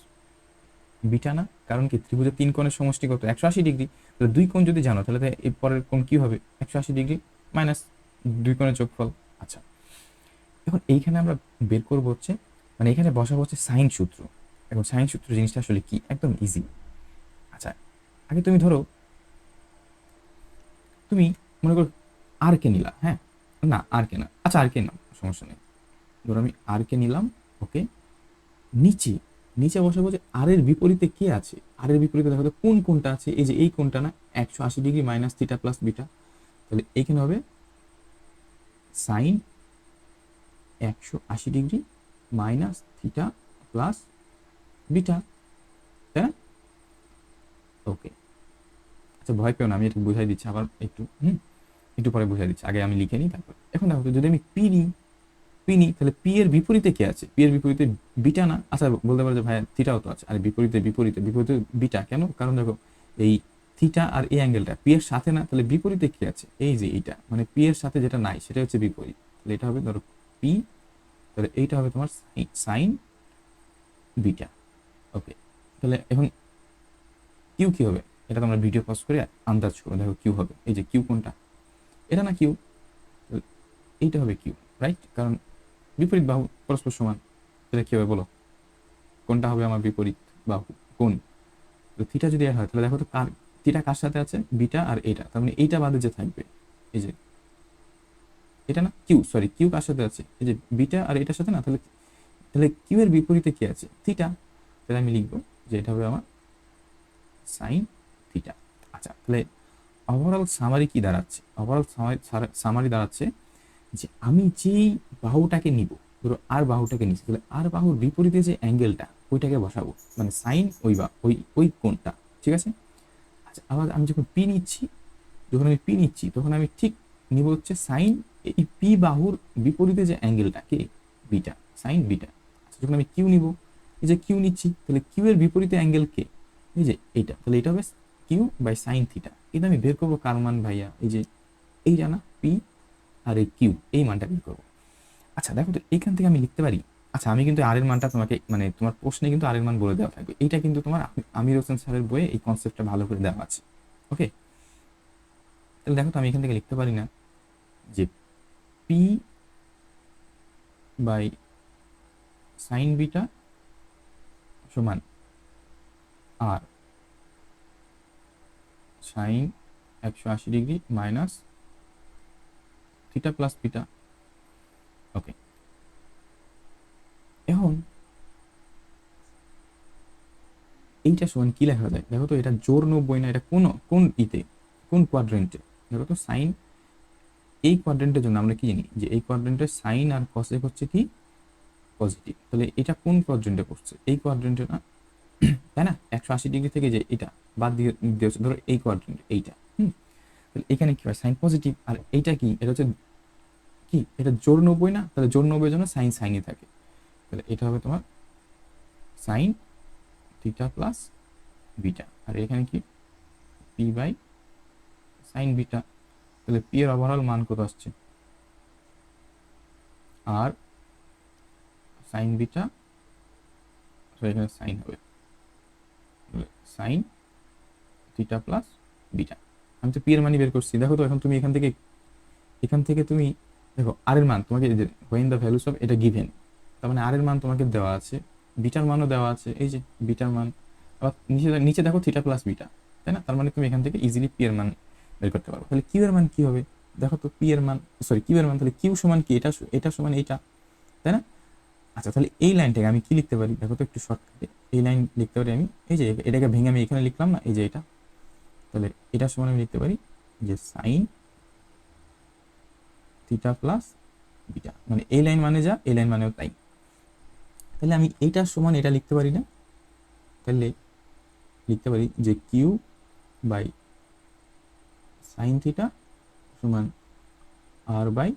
beta না? কারণ কি ত্রিভুজের তিন কোণের সমষ্টি কত? 180 ডিগ্রি। তাহলে দুই কোণ যদি জানো তাহলে এর পরের কোণ কি হবে? 180 ডিগ্রি মাইনাস দুই কোণের যোগফল। আচ্ছা এখন এইখানে আমরা বের করবো হচ্ছে, মানে এখানে বসাবো হচ্ছে সাইন সূত্র। এখন সাইন সূত্র জিনিসটা আসলে কি? একদম ইজি। আচ্ছা আগে তুমি ধরো তুমি মনে করো আর কে নিলা, হ্যাঁ, না আর কে না, আচ্ছা আর কে নাও, সমস্যা নেই। ধরো আমি আর কে নিলাম। ওকে, নিচে নিচে বসাবো যে আর এর বিপরীতে কে আছে। আর এর বিপরীতে দেখো তো কোন কোনটা আছে? এই যে এই কোনটা না, 180 degree minus theta plus beta. তাহলে এইখানে হবে sine 180 degree minus theta plus beta, তাই না? ওকে, আচ্ছা ভয় পেও না, আমি একটু বুঝাই দিচ্ছি আবার একটু। একটু পরে বুঝাই দিচ্ছি, আগে আমি লিখে নিই তারপর। এখন দেখো তো যদি আমি পি নিই তাহলে পি এর বিপরীতে কে আছে? পি এর বিপরীতে বিটা না? আচ্ছা বলতে পারো যে ভাই থিটাও তো আছে, আর বিপরীতে বিপরীতে বিপরীতে বিটা কেন? কারণ দেখো এই থিটা আর এই অ্যাঙ্গেলটা পি এর সাথে না, তাহলে বিপরীতে কি আছে? এই যে এইটা, মানে পি এর সাথে যেটা নাই সেটা হচ্ছে বিপরীত। তাহলে এটা হবে ধরো পি, তাহলে এইটা হবে তোমার সাইন বিটা। ওকে, তাহলে এখন কিউ কি হবে? এটা তোমরা ভিডিও পজ করে আন্দাজ করো, দেখো কিউ হবে এই যে কিউ কোনটা? এটা না কিউ, এইটা হবে কিউ, রাইট? কারণ বিপরীত বাহু পরস্পর সমান, তাহলে কি হবে বলো, কোনটা হবে আমার বিপরীত বাহু, কোন? তো থিটা যদি হয় তাহলে দেখো তো কার, থিটা কার সাথে আছে, বিটা আর এটা, তার মানে এইটা বাদে যে থাকবে, এই যে এটা না কিউ, সরি কিউ কার সাথে আছে, এই যে বিটা আর এটার সাথে না, তাহলে তাহলে কিউ এর বিপরীতে কি আছে, থিটা, তাহলে আমি লিখবো যে এটা হবে আমার সাইন থিটা। আচ্ছা, তাহলে ওভারঅল সামারি কি দাঁড়াচ্ছে, ওভারঅল সামারি দাঁড়াচ্ছে যে আমি যেই বাহুটাকে নিব, ধরো আর বাহুটাকে নিচ্ছি, তাহলে আর বাহুর বিপরীতে যে অ্যাঙ্গেলটা ওইটাকে বসাবো, মানে সাইন ওই বা ওই কোণটা, ঠিক আছে? আচ্ছা, আবার আমি যখন পি নিচ্ছি, যখন আমি পি নিচ্ছি তখন আমি ঠিক নিব হচ্ছে সাইন এই পি বাহুর বিপরীতে যে অ্যাঙ্গেলটা কে, বিটা, সাইন বিটা। আচ্ছা, যখন আমি কিউ নিব, এই যে কিউ নিচ্ছি, তাহলে কিউ এর বিপরীতে অ্যাঙ্গেল কে, এই যে এইটা, তাহলে এটা হবে কিউ বাই সাইন থিটা। কিন্তু আমি বের করবো কার মান ভাইয়া, এই যে এইটা না পি আর এই কিউ, এই মানটা বের করবো। আচ্ছা দেখো তো এইখান থেকে আমি লিখতে পারি, আচ্ছা আমি কিন্তু আর এর মানটা তোমাকে, মানে তোমার প্রশ্নে কিন্তু আর এর মান বলে দেওয়া থাকবে, এইটা কিন্তু তোমার আমির হোসেন স্যারের বইয়ে এই কনসেপ্টটা ভালো করে দেওয়া আছে। ওকে, তাহলে দেখো তো আমি এখান থেকে লিখতে পারি না যে পি বাই সাইন বিটা সমান R sine 180 degree minus theta plus beta. Okay, এখন এইটা সমান কি লেখা যায় দেখো তো, এটা জোর 90 না, এটা কোন কোন ইতে, কোন কোয়াড্রেন্টে? দেখো তো সাইন, এই কোয়াড্রেন্টের জন্য আমরা কি জানি যে এই কোয়াড্রেন্টের সাইন আর কসেক হচ্ছে কি পজিটিভ, তাহলে এটা কোন কোয়াড্রেন্টে পড়ছে, এই কোয়াড্রেন্টে না, তাই না? 180 ডিগ্রি থেকে যে এটা বাদ দিয়ে দিয়েছে, ধরো এই কোয়াড্রেন্ট এইটা, তাহলে এখানে কি হয়, সাইন পজিটিভ, আর এইটা কি, এটা হচ্ছে কি, এটা জোর 90 না, তাহলে জোর 90 জন্য সাইন সাইনই থাকে, তাহলে এটা হবে তোমার সাইন থিটা প্লাস বিটা, আর এখানে কি পি বাই সাইন বিটা, তাহলে পি এর ওভারঅল মান কত আসছে, আর সাইন বিটা, এখানে সাইন হবে সাইন থিটা প্লাস বিটা। আমি তো পি এর মানই বের করছি, দেখো তো এখন তুমি এখান থেকে তুমি দেখো আর এর মান তোমাকে, হোয়েন দ্য ভ্যালুস অফ এটা গিভেন, তার মানে আর এর মান তোমাকে দেওয়া আছে, বিটার মানও দেওয়া আছে, এই যে বিটার মান, আবার নিচে নিচে দেখো থিটা প্লাস বিটা, তাই না? তার মানে তুমি এখান থেকে ইজিলি পি এর মান বের করতে পারো। তাহলে কিউ এর মান কি হবে, দেখো তো পি এর মান, সরি কিউ এর মান, তাহলে কিউ সমান কি, এটা এটা সমান এইটা, তাই না? আচ্ছা, তাহলে এই লাইনটাকে আমি কি লিখতে পারি দেখো তো একটু শর্টকাটে, এই লাইন লিখতে পারি আমি, এই যে এটাকে ভেঙে আমি এখানে লিখলাম না, এই যে এটা, তাহলে এটা সমান আমি লিখতে পারি যে সাইন থিটা প্লাস বিটা, মানে এই লাইন মানে যা, এই লাইন মানেও তাই। তাহলে আমি এইটা সমান এটা লিখতে পারি না, তাহলে লিখতে পারি যে কিউ বাই সাইন থিটা সমান R by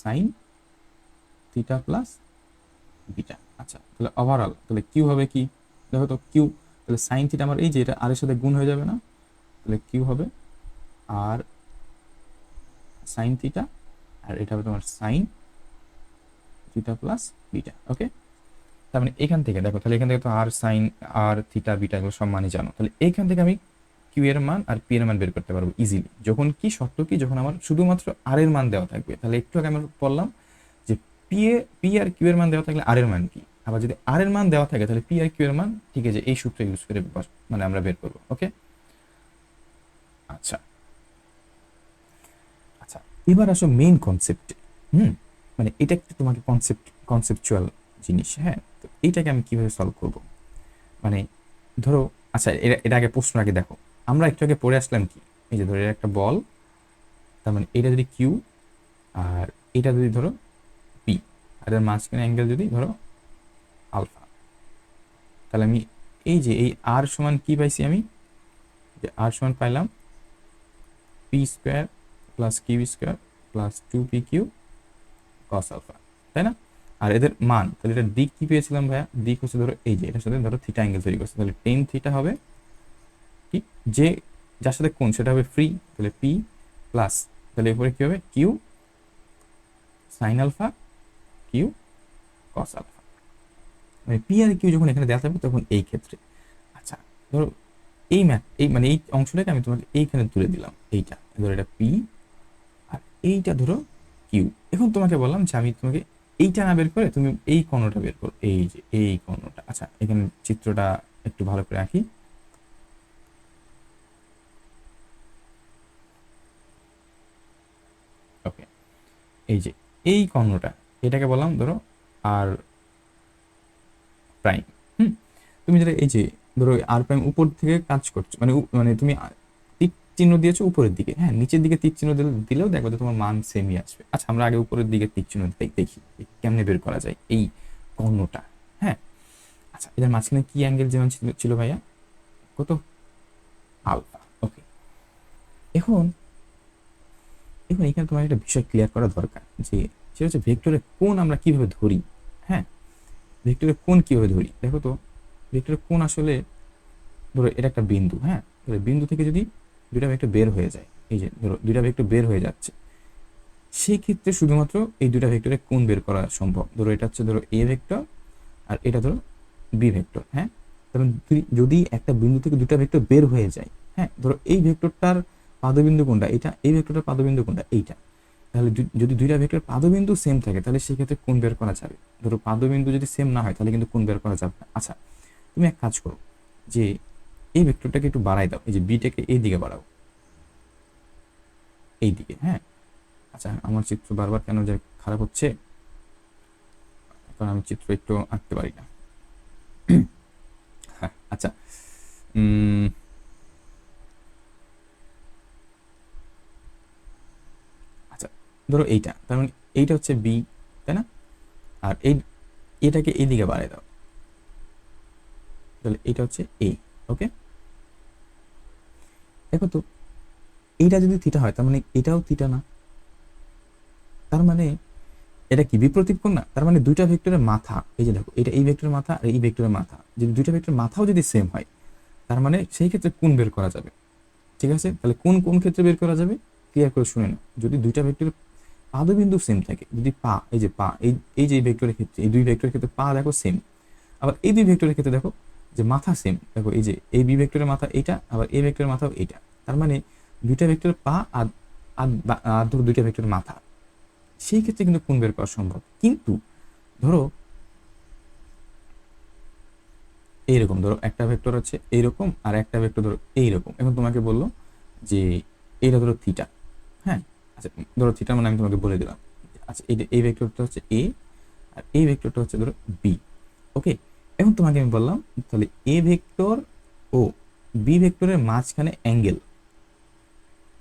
sine theta plus beta. আচ্ছা, তাহলে ওভারঅল তাহলে কিউ হবে কি, দেখো তো কিউ, তাহলে সাইন থিটা আমার এই যে এটা আর এর সাথে গুণ হয়ে যাবে না, তাহলে কিউ হবে আর সাইন থিটা, আর এটা হবে তোমার সাইন থিটা প্লাস বিটা। ওকে, তার মানে এখান থেকে দেখো, তাহলে এখান থেকে তো আর সাইন আর থিটা বিটা এগুলো সব মানই জানো, তাহলে এইখান থেকে আমি কিউ এর মান আর পি এর মান বের করতে পারবো ইজিলি, যখন কি শর্ত কি, যখন আমার শুধুমাত্র আর এর মান দেওয়া থাকবে, তাহলে একটু আগে আমরা বললাম যে পি আর কিউ এর মান দেওয়া থাকলে আর এর মান কি, আবার যদি আর এর মান দেওয়া থাকে তাহলে পি আর কিউ এর মান, ঠিক আছে, এই সূত্র ইউজ করে মানে আমরা বের করবো। ওকে, আচ্ছা আচ্ছা, এবার আসো মেইন কনসেপ্টে। মানে এটা একটু তোমাকে কনসেপচুয়াল জিনিস, হ্যাঁ, তো এইটাকে আমি কিভাবে সলভ করব, মানে ধরো, আচ্ছা এটা আগে প্রশ্ন আগে দেখো, আমরা একটু আগে পড়ে আসলাম কি, এই যে ধরো এটা একটা বল, তার মানে এটা যদি কিউ আর এটা যদি ধরো পি, আর এর মাঝখানে অ্যাঙ্গেল যদি ধরো আলফা, তাহলে আমি এই যে এই আর সমান কি পাইছি, আমি যে আর সমান পাইলাম P square plus Q square plus 2p Q cos alpha, তাই না? আর এদের মান, তাহলে এটার দিক কি পেয়েছিলাম ভাইয়া, দিক হচ্ছে ধরো এই যে এটার সাথে ধরো থিটা অ্যাঙ্গেল তৈরি করছে, তাহলে টেন থিটা হবে কি, যে যার সাথে কোণ সেটা হবে ফ্রি, তাহলে পি প্লাস, তাহলে এরপরে কি হবে Q sine alpha Q cos alpha, মানে পি আর কিউ যখন এখানে দেওয়া থাকবে তখন এই ক্ষেত্রে। আচ্ছা ধরো এই মানে এই অংশটাকে আমি তোমাকে এইখানে তুলে দিলাম, এইটা ধরো এটা পি, আর এইটা ধরো কিউ। এখন তোমাকে বললাম যে আমি তোমাকে এইটা না বের করে তুমি এই কর্ণটা বের করো, এই যে এই কর্ণটা। আচ্ছা এখানে চিত্রটা একটু ভালো করে আঁকি। ওকে, এই যে এই কর্ণটা, এটাকে বললাম ধরো আর প্রাইম। হুম, তুমি যেটা এই যে ধরো আর প্রাইম উপর থেকে কাজ করছো, মানে মানে তুমি তীর চিহ্ন দিয়েছো উপরের দিকে, হ্যাঁ নিচের দিকে তীর চিহ্ন দিলেও দেখো যে তোমার মান সেমই আসবে। আচ্ছা আমরা আগে উপরের দিকে তীর চিহ্ন দেখি কেমনে বের করা যায় এই কর্ণটা। হ্যাঁ, আচ্ছা এটার মাঝখানে কি অ্যাঙ্গেল যেমন ছিল ভাইয়া, কত, আলফা। ওকে, এখন এখন এখানে তোমার একটা বিষয় ক্লিয়ার করা দরকার, যে সেটা হচ্ছে ভেক্টরের কোণ আমরা কিভাবে ধরি। হ্যাঁ, ভেক্টরের কোণ কিভাবে ধরি, দেখো তো ভেক্টরের কোণ আসলে ধরো এটা একটা বিন্দু, হ্যাঁ বিন্দু থেকে যদি দুইটা ভেক্টর বের হয়ে যায়, এই যে ধরো দুইটা ভেক্টর বের হয়ে যাচ্ছে, সেই ক্ষেত্রে শুধুমাত্র এই দুইটা ভেক্টরের কোণ বের করা সম্ভব। ধরো এটা হচ্ছে ধরো এ ভেক্টর, আর এটা ধরো বি ভেক্টর। হ্যাঁ, তাহলে যদি একটা বিন্দু থেকে দুটা ভেক্টর বের হয়ে যায়, হ্যাঁ ধরো এই ভেক্টরটার পাদবিন্দু কোনটা, এটা এই ভেক্টরটার পাদবিন্দু কোনটা, এইটা, তাহলে যদি দুইটা ভেক্টর পাদবিন্দু সেম থাকে তাহলে সেক্ষেত্রে কোণ বের করা যাবে। ধরো পাদবিন্দু যদি সেম না হয় তাহলে কিন্তু কোণ বের করা যাবে না। আচ্ছা তুমি এক কাজ করো, যে এই ভেক্টরটাকে একটু বাড়াই দাও, এই যে বিটাকে এই দিকে বাড়াও, এই দিকে। হ্যাঁ, আচ্ছা আমার চিত্র বারবার কেন যে খারাপ হচ্ছে, কারণ আমি চিত্র একটু আঁকতে পারি না। হ্যাঁ আচ্ছা, আচ্ছা ধরো এইটা, তার মানে এইটা হচ্ছে বি, তাই না, আর এটাকে এই দিকে বাড়াই দাও, তাহলে এটা হচ্ছে এ। ওকে, দেখো তো এইটা যদি থিটা হয় তার মানে এটাও থিটা না, তার মানে এটা কি বিপ্রতীপ কোণ না, তার মানে দুইটা ভেক্টরের মাথা, এই যে দেখো এটা এই ভেক্টরের মাথা আর এই ভেক্টরের মাথা, যদি দুইটা ভেক্টরের মাথাও যদি সেম হয় তার মানে সেই ক্ষেত্রে কোণ বের করা যাবে। ঠিক আছে, তাহলে কোন কোন ক্ষেত্রে বের করা যাবে ক্লিয়ার করে শুনে নাও। যদি দুইটা ভেক্টরের পাদবিন্দু সেম থাকে, যদি পা, এই যে পা, এই যে ভেক্টরের ক্ষেত্রে, এই দুই ভেক্টরের ক্ষেত্রে পা দেখো সেম, আবার এই দুই ভেক্টরের ক্ষেত্রে দেখো যে মাথা সেম, দেখো এই যে এই বি ভেক্টরের মাথা এইটা, আবার এই ভেক্টরের মাথাও এইটা, তার মানে দুইটা ভেক্টরের পা আর আর ধরো দুইটা ভেক্টরের মাথা, সেই ক্ষেত্রে কিন্তু কোণ বের করা সম্ভব। কিন্তু ধরো এইরকম, ধরো একটা ভেক্টর হচ্ছে এইরকম আর একটা ভেক্টর ধরো এইরকম, এখন তোমাকে বললো যে এইটা ধরো থিটা। হ্যাঁ, আচ্ছা ধরো থিটা মানে আমি তোমাকে বলে দিলাম, আচ্ছা এই ভেক্টরটা হচ্ছে এ আর এই ভেক্টরটা হচ্ছে ধরো বি। ওকে, এখন তোমাকে আমি বললাম তাহলে এ ভেক্টর ও বি ভেক্টরের মাঝখানে অ্যাঙ্গেল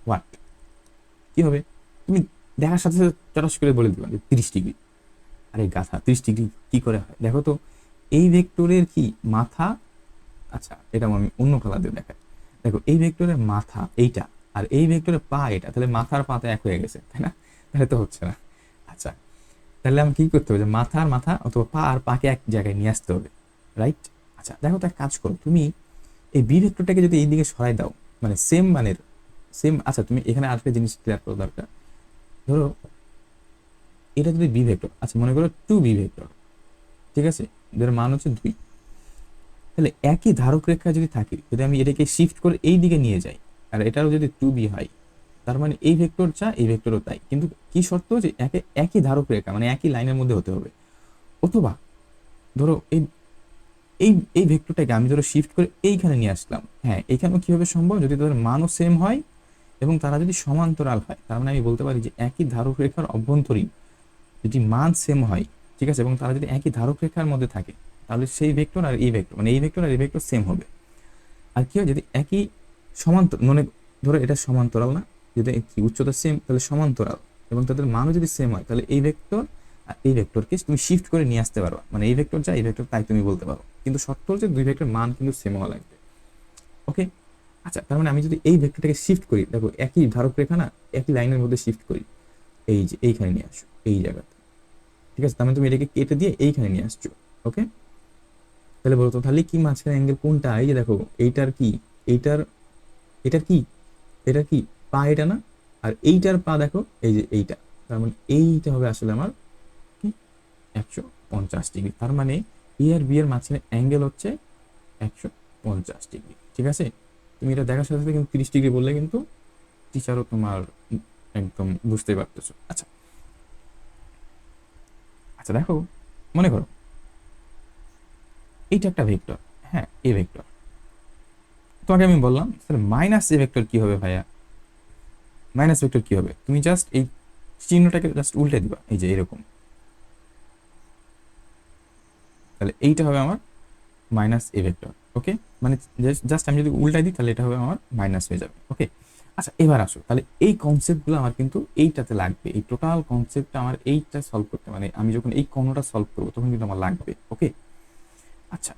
হোয়াট, কি হবে, তুমি দেখার সাথে সাথে চটাস করে বলে দিবা যে 30 ডিগ্রি। আরে গাথা, 30 ডিগ্রি কি করে হয়, দেখো তো এই ভেক্টরের কি মাথা, আচ্ছা এটা আমি অন্য কালার দিয়ে দেখাই, দেখো এই ভেক্টরের মাথা এইটা আর এই ভেক্টরের পা এটা, তাহলে মাথার পাতা এক হয়ে গেছে, তাই না, তাহলে তো হচ্ছে না। আচ্ছা তাহলে আমি কি করতে হবে, যে মাথা আর মাথা অথবা পা আর পাকে এক জায়গায় নিয়ে আসতে হবে, রাইট। আচ্ছা দেখো তো এক কাজ করো, তুমি এই বি ভেক্টরটাকে যদি এই দিকে সরাই দাও, মানে সেম মানের সেম, আচ্ছা তুমি এখানে আরেকটা জিনিস ক্লিয়ার করা দরকার, ধরো এটা যদি বি ভেক্টর, আচ্ছা মনে করো 2 বি ভেক্টর, ঠিক আছে, যার মান হচ্ছে 2, তাহলে একই ধারক রেখা যদি থাকে, যদি আমি এটাকে শিফট করে এই দিকে নিয়ে যাই আর এটারও যদি 2 বি হয়, তার মানে এই ভেক্টর যা এই ভেক্টরও তাই, কিন্তু কি শর্ত, যে একই ধারক রেখা মানে একই লাইনের মধ্যে হতে হবে। অথবা ধরো এই এই এই ভেক্টরটাকে আমি ধরো শিফট করে এইখানে নিয়ে আসলাম, হ্যাঁ এইখানেও কিভাবে সম্ভব, যদি তাদের মানও সেম হয় এবং তারা যদি সমান্তরাল হয়, তার মানে আমি বলতে পারি যে একই ধারক রেখার অভ্যন্তরীণ যদি মান সেম হয়, ঠিক আছে, এবং তারা যদি একই ধারক রেখার মধ্যে থাকে, তাহলে সেই ভেক্টর আর এই ভেক্টর মানে এই ভেক্টর আর এই ভেক্টর সেম হবে। আর কি হয়, যদি একই সমান্তর মানে ধরো এটা সমান্তরাল না, যদি কি উচ্চতা সেম তাহলে সমান্তরাল, এবং তাদের মানও যদি সেম হয় তাহলে এই ভেক্টর আর এই ভেক্টরকে তুমি শিফট করে নিয়ে আসতে পারো, মানে এই ভেক্টর যা এই ভেক্টর তাই তুমি বলতে পারো, কিন্তু শর্ত হচ্ছে দুই ভেক্টর মান কিন্তু সেম হওয়া লাগবে। ওকে, আচ্ছা তার মানে আমি যদি এই ভেক্টরটাকে শিফট করি, দেখো একই ধারক রেখা না, একই লাইনের মধ্যে শিফট করি, এই যে এইখানে নিয়ে আসো এই জায়গাতে, ঠিক আছে, তার মানে তুমি এটাকে কেটে দিয়ে এইখানে নিয়ে আসছো। ওকে, তাহলে বলতো তাহলে কি মাঝখানে অ্যাঙ্গেল কোনটা, এই যে দেখো এইটার কি, এইটার এটার কি, এটার কি পা এটা না, আর এইটার পা দেখো এই যে এইটা, তার মানে এইটা হবে আসলে আমার কি 150 ডিগ্রি, তার মানে এ আর বি এর মাঝখানে অ্যাঙ্গেল হচ্ছে 150 ডিগ্রি। ঠিক আছে, তুমি এটা দেখার সাথে সাথে কিন্তু 30 ডিগ্রি বললে কিন্তু টিচারও তোমার একদম বুঝতেই পারতেছো। আচ্ছা আচ্ছা দেখো, মনে করো এইটা একটা ভেক্টর, হ্যাঁ এ ভেক্টর। তোমাকে আমি বললাম তাহলে মাইনাস এ ভেক্টর কি হবে ভাইয়া? মাইনাস ভেক্টর কি হবে? তুমি জাস্ট এই চিহ্নটাকে জাস্ট উল্টে দিবা, এই যে এরকম। তাহলে এইটা হবে আমার মাইনাস এ ভেক্টর। ওকে, মানে জাস্ট আমি যদি উল্টাই দিই তাহলে এটা হবে আমার মাইনাস হয়ে যাবে। ওকে, আচ্ছা এবার আসো, তাহলে এই কনসেপ্টগুলো আমার কিন্তু এইটাতে লাগবে, এই টোটাল কনসেপ্টটা আমার এইটা সলভ করতে, মানে আমি যখন এই কর্ণটা সলভ করবো তখন কিন্তু আমার লাগবে। ওকে, আচ্ছা